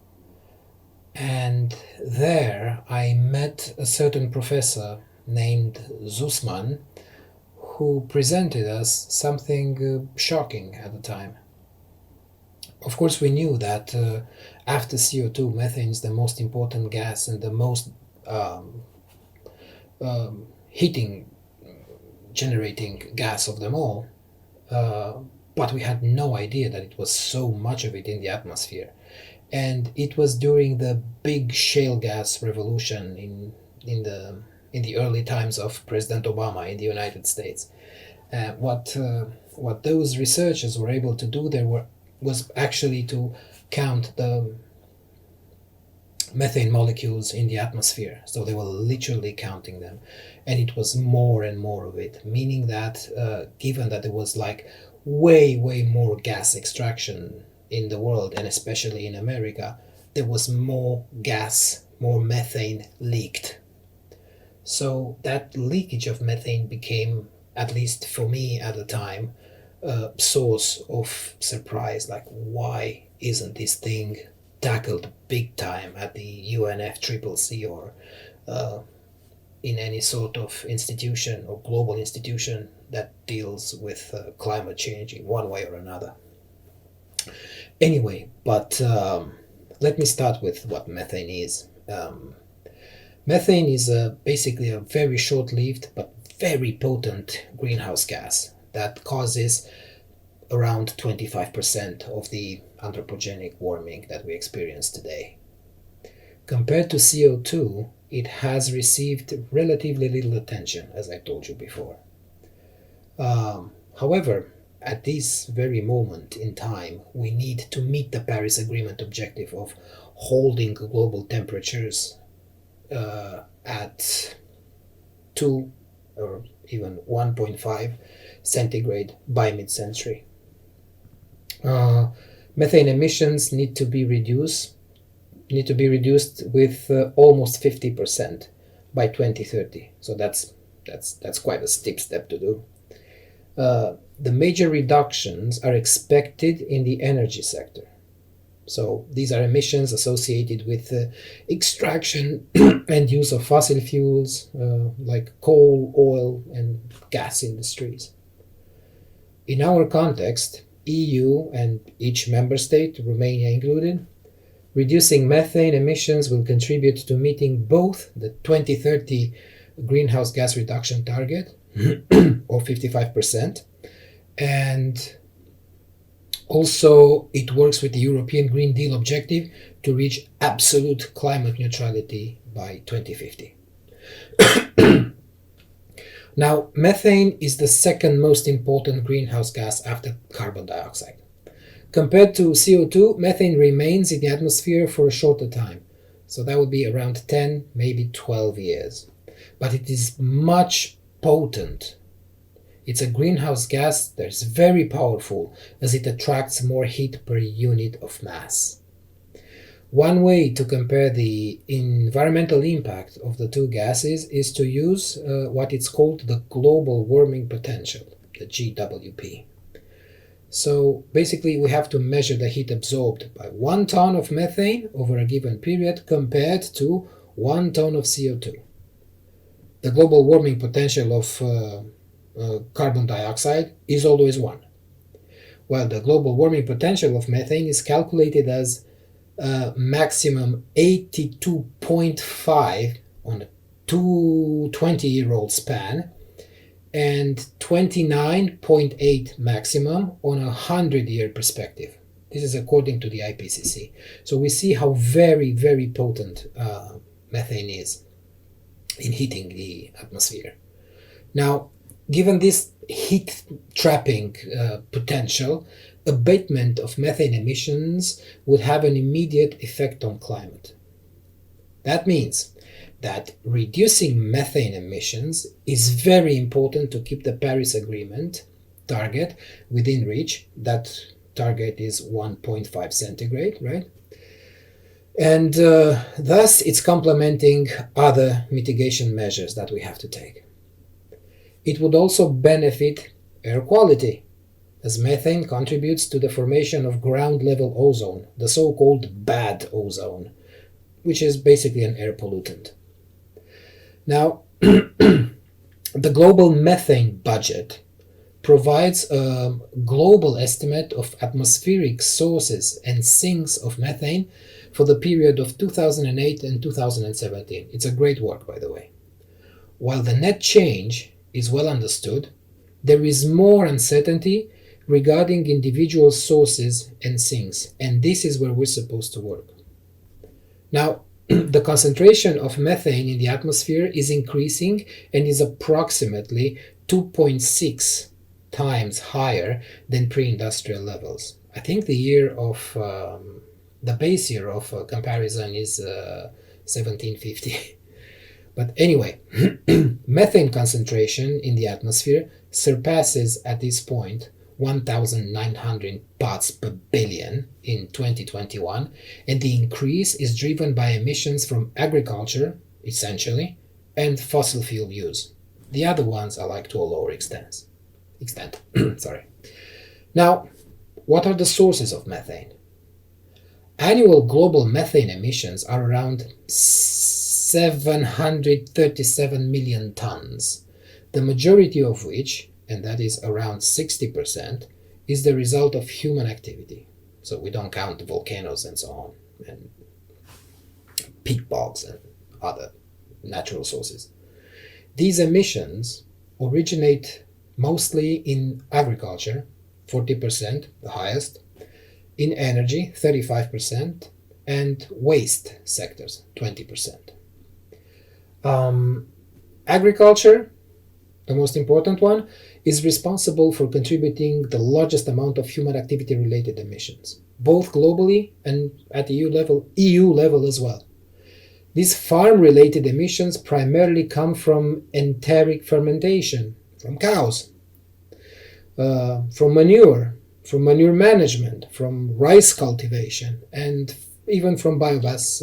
And there I met a certain professor named Zussman, who presented us something shocking at the time. Of course, we knew that after CO2, methane is the most important gas and the most heating generating gas of them all, but we had no idea that it was so much of it in the atmosphere. And it was during the big shale gas revolution in the early times of President Obama in the United States. What those researchers were able to do there was actually to count the methane molecules in the atmosphere. So they were literally counting them, and it was more and more of it, meaning that given that there was way more gas extraction in the world, and especially in America, there was more gas, more methane leaked. So that leakage of methane became, at least for me at the time, a source of surprise, why isn't this thing tackled big time at the UNFCCC or in any sort of institution or global institution that deals with climate change in one way or another. Anyway, but let me start with what methane is. Methane is basically a very short-lived but very potent greenhouse gas that causes around 25% of the anthropogenic warming that we experience today. Compared to CO2, it has received relatively little attention, as I told you before. However, at this very moment in time, we need to meet the Paris Agreement objective of holding global temperatures at 2 or even 1.5 centigrade by mid-century. Methane emissions need to be reduced with almost 50% by 2030. So that's quite a steep step to do. The major reductions are expected in the energy sector. So these are emissions associated with extraction and use of fossil fuels like coal, oil, and gas industries. In our context, EU and each member state, Romania included, reducing methane emissions will contribute to meeting both the 2030 greenhouse gas reduction target of 55%, and also it works with the European Green Deal objective to reach absolute climate neutrality by 2050. Now, methane is the second most important greenhouse gas after carbon dioxide. Compared to CO2, methane remains in the atmosphere for a shorter time, so that would be around 10, maybe 12 years. But it is much potent. It's a greenhouse gas that is very powerful as it attracts more heat per unit of mass. One way to compare the environmental impact of the two gases is to use what is called the global warming potential, the GWP. So basically we have to measure the heat absorbed by 1 ton of methane over a given period compared to 1 ton of CO2. The global warming potential of carbon dioxide is always 1, while the global warming potential of methane is calculated as maximum 82.5 on a 20-year-old span and 29.8 maximum on a 100-year perspective. This is according to the IPCC. So we see how very, very potent methane is in heating the atmosphere. Now, given this heat trapping potential, abatement of methane emissions would have an immediate effect on climate. That means that reducing methane emissions is very important to keep the Paris Agreement target within reach. That target is 1.5 centigrade, right? And thus it's complementing other mitigation measures that we have to take. It would also benefit air quality, as methane contributes to the formation of ground-level ozone, the so-called bad ozone, which is basically an air pollutant. Now, the global methane budget provides a global estimate of atmospheric sources and sinks of methane for the period of 2008 and 2017. It's a great work, by the way. While the net change is well understood, there is more uncertainty regarding individual sources and sinks, and this is where we're supposed to work. Now, the concentration of methane in the atmosphere is increasing and is approximately 2.6 times higher than pre-industrial levels. I think the base year of comparison is 1750. But anyway, methane concentration in the atmosphere surpasses at this point 1,900 parts per billion in 2021, and the increase is driven by emissions from agriculture, essentially, and fossil fuel use. The other ones are like to a lower extent. Sorry. Now, what are the sources of methane? Annual global methane emissions are around 737 million tons, the majority of which, and that is around 60%, is the result of human activity. So we don't count the volcanoes and so on, and peat bogs and other natural sources. These emissions originate mostly in agriculture, 40%, the highest, in energy, 35%, and waste sectors, 20%. Agriculture, the most important one, is responsible for contributing the largest amount of human activity-related emissions, both globally and at EU level as well. These farm-related emissions primarily come from enteric fermentation, from cows, from manure management, from rice cultivation, and even from biomass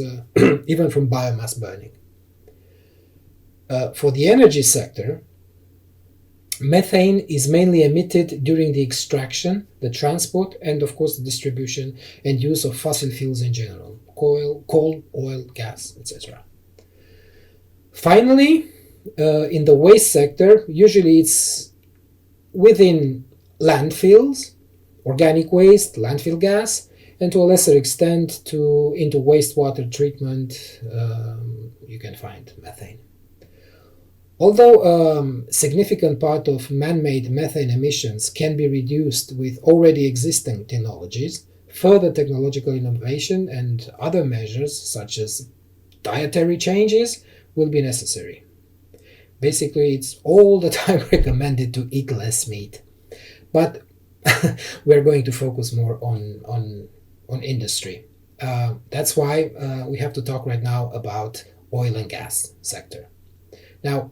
burning. For the energy sector, methane is mainly emitted during the extraction, the transport, and of course the distribution and use of fossil fuels in general, coal, oil, gas, etc. Finally, in the waste sector, usually it's within landfills, organic waste, landfill gas, and to a lesser extent into wastewater treatment, you can find methane. Although a significant part of man-made methane emissions can be reduced with already existing technologies, further technological innovation and other measures such as dietary changes will be necessary. Basically, it's all the time recommended to eat less meat. But we're going to focus more on industry. That's why we have to talk right now about oil and gas sector. Now,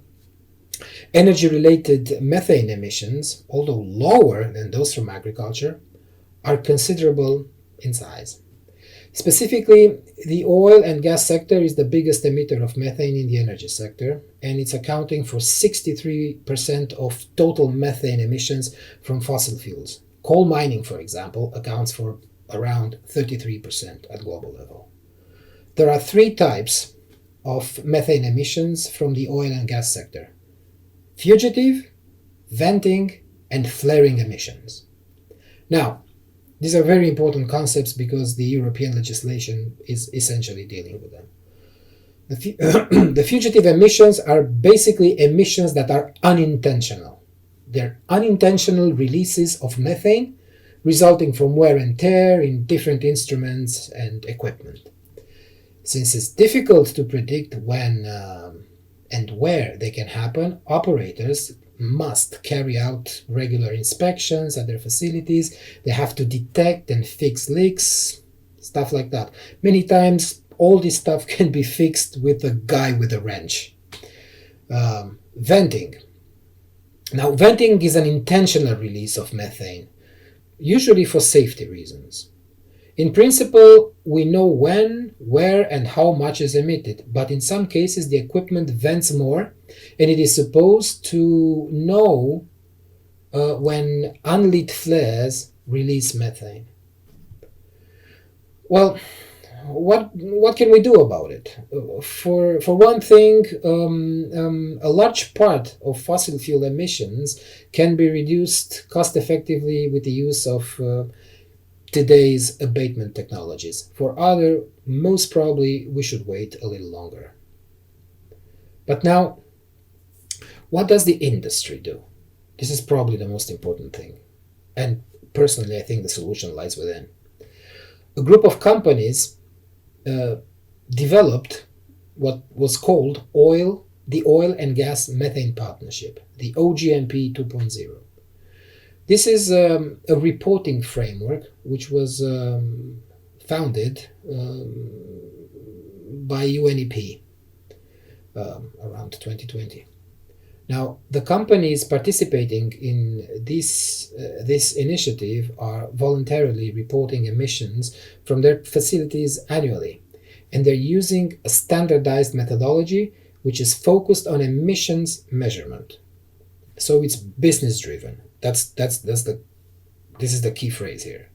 energy-related methane emissions, although lower than those from agriculture, are considerable in size. Specifically, the oil and gas sector is the biggest emitter of methane in the energy sector, and it's accounting for 63% of total methane emissions from fossil fuels. Coal mining, for example, accounts for around 33% at global level. There are three types of methane emissions from the oil and gas sector: fugitive, venting, and flaring emissions. Now, these are very important concepts because the European legislation is essentially dealing with them. The fugitive emissions are basically emissions that are unintentional. They're unintentional releases of methane resulting from wear and tear in different instruments and equipment. Since it's difficult to predict when and where they can happen, operators must carry out regular inspections at their facilities. They have to detect and fix leaks, stuff like that. Many times, all this stuff can be fixed with a guy with a wrench. Venting. Now, venting is an intentional release of methane, usually for safety reasons. In principle, we know when, where, and how much is emitted, but in some cases the equipment vents more, and it is supposed to know when unlit flares release methane. Well, what can we do about it? For one thing, a large part of fossil fuel emissions can be reduced cost effectively with the use of today's abatement technologies. For other, most probably we should wait a little longer. But now, what does the industry do? This is probably the most important thing. And personally, I think the solution lies within. A group of companies developed what was called the Oil and Gas Methane Partnership, the OGMP 2.0. This is a reporting framework which was founded by UNEP around 2020. Now, the companies participating in this initiative are voluntarily reporting emissions from their facilities annually, and they're using a standardized methodology which is focused on emissions measurement. So it's business driven. This is the key phrase here.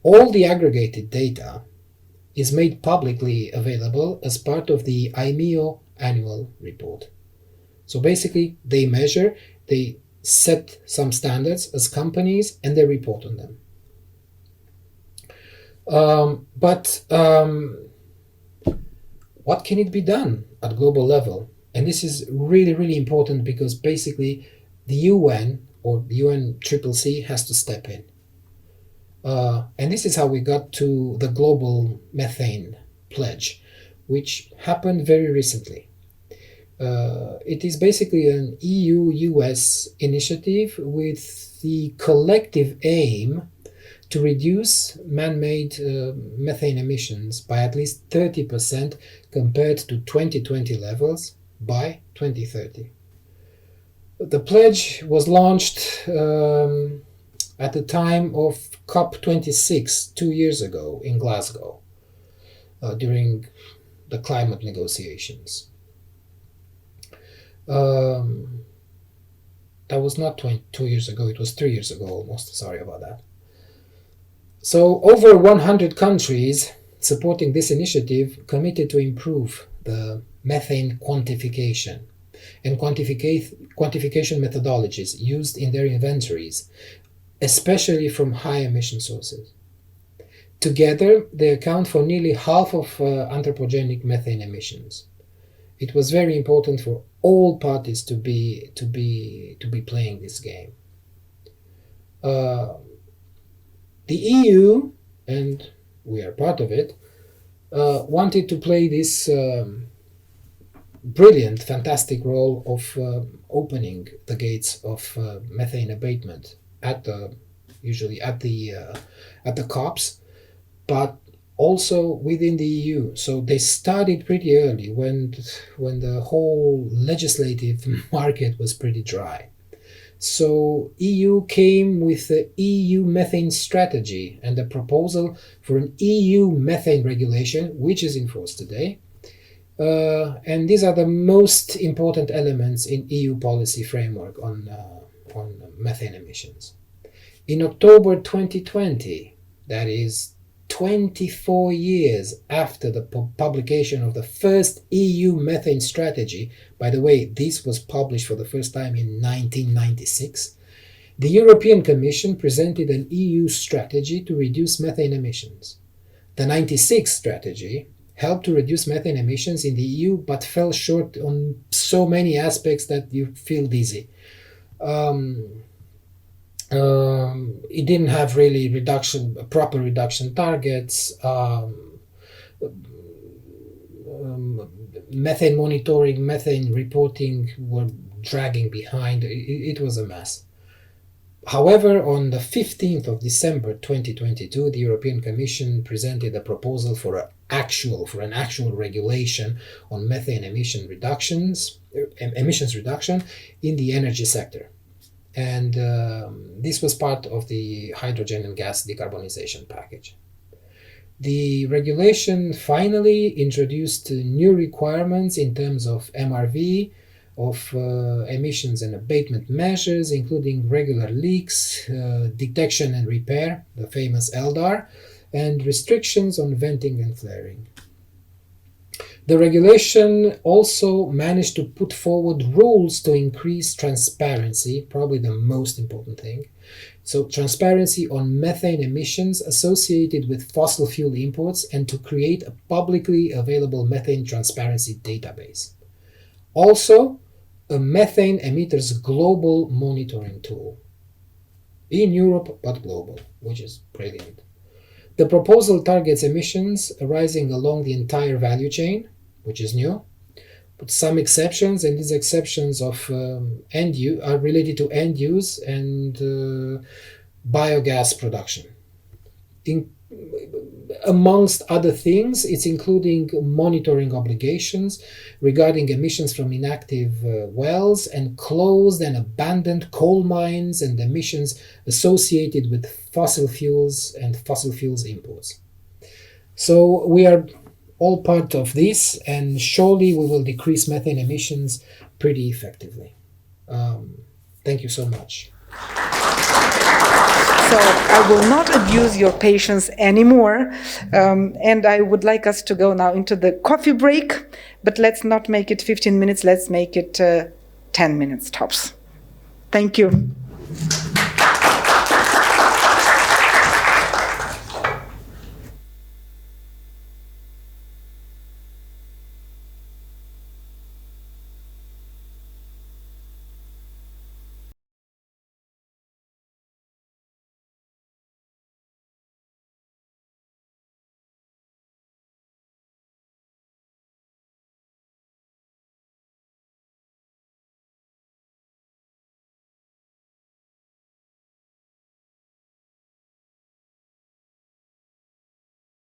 All the aggregated data is made publicly available as part of the IMEO annual report. So basically, they measure, they set some standards as companies, and they report on them. what can it be done at global level? And this is really, really important because basically the UN or the UNCCC has to step in. And this is how we got to the global methane pledge, which happened very recently. It is basically an EU-US initiative with the collective aim to reduce man-made methane emissions by at least 30% compared to 2020 levels by 2030. The pledge was launched at the time of COP26 2 years ago in Glasgow during the climate negotiations. That was not 2 years ago, it was 3 years ago almost, sorry about that. So over 100 countries supporting this initiative committed to improve the methane quantification and quantification methodologies used in their inventories, especially from high emission sources. Together, they account for nearly half of anthropogenic methane emissions. It was very important for all parties to be playing this game. The EU, and we are part of it, wanted to play this brilliant, fantastic role of opening the gates of methane abatement usually at the COPs, but also within the EU. So they started pretty early when the whole legislative market was pretty dry. So EU came with the EU methane strategy and a proposal for an EU methane regulation, which is in force today. And these are the most important elements in EU policy framework on methane emissions. In October 2020, that is 24 years after the publication of the first EU methane strategy, by the way, this was published for the first time in 1996, the European Commission presented an EU strategy to reduce methane emissions. The 96 strategy helped to reduce methane emissions in the EU, but fell short on so many aspects that you feel dizzy. It didn't have really proper reduction targets. Methane monitoring, methane reporting were dragging behind. It was a mess. However, on the 15th of December 2022, the European Commission presented a proposal for an actual regulation on methane emissions reduction in the energy sector. And this was part of the hydrogen and gas decarbonization package. The regulation finally introduced new requirements in terms of MRV, of emissions and abatement measures, including regular leaks, detection and repair, the famous LDAR, and restrictions on venting and flaring. The regulation also managed to put forward rules to increase transparency, probably the most important thing. So transparency on methane emissions associated with fossil fuel imports and to create a publicly available methane transparency database. Also, a methane emitters global monitoring tool. In Europe, but global, which is brilliant. The proposal targets emissions arising along the entire value chain, which is new, with some exceptions, and these exceptions of are related to end use and biogas production. Amongst other things, it's including monitoring obligations regarding emissions from inactive wells and closed and abandoned coal mines and emissions associated with fossil fuels and fossil fuels imports. So we are all part of this, and surely we will decrease methane emissions pretty effectively. Thank you so much. So I will not abuse your patience anymore, and I would like us to go now into the coffee break, but let's not make it 15 minutes, let's make it 10 minutes tops. Thank you.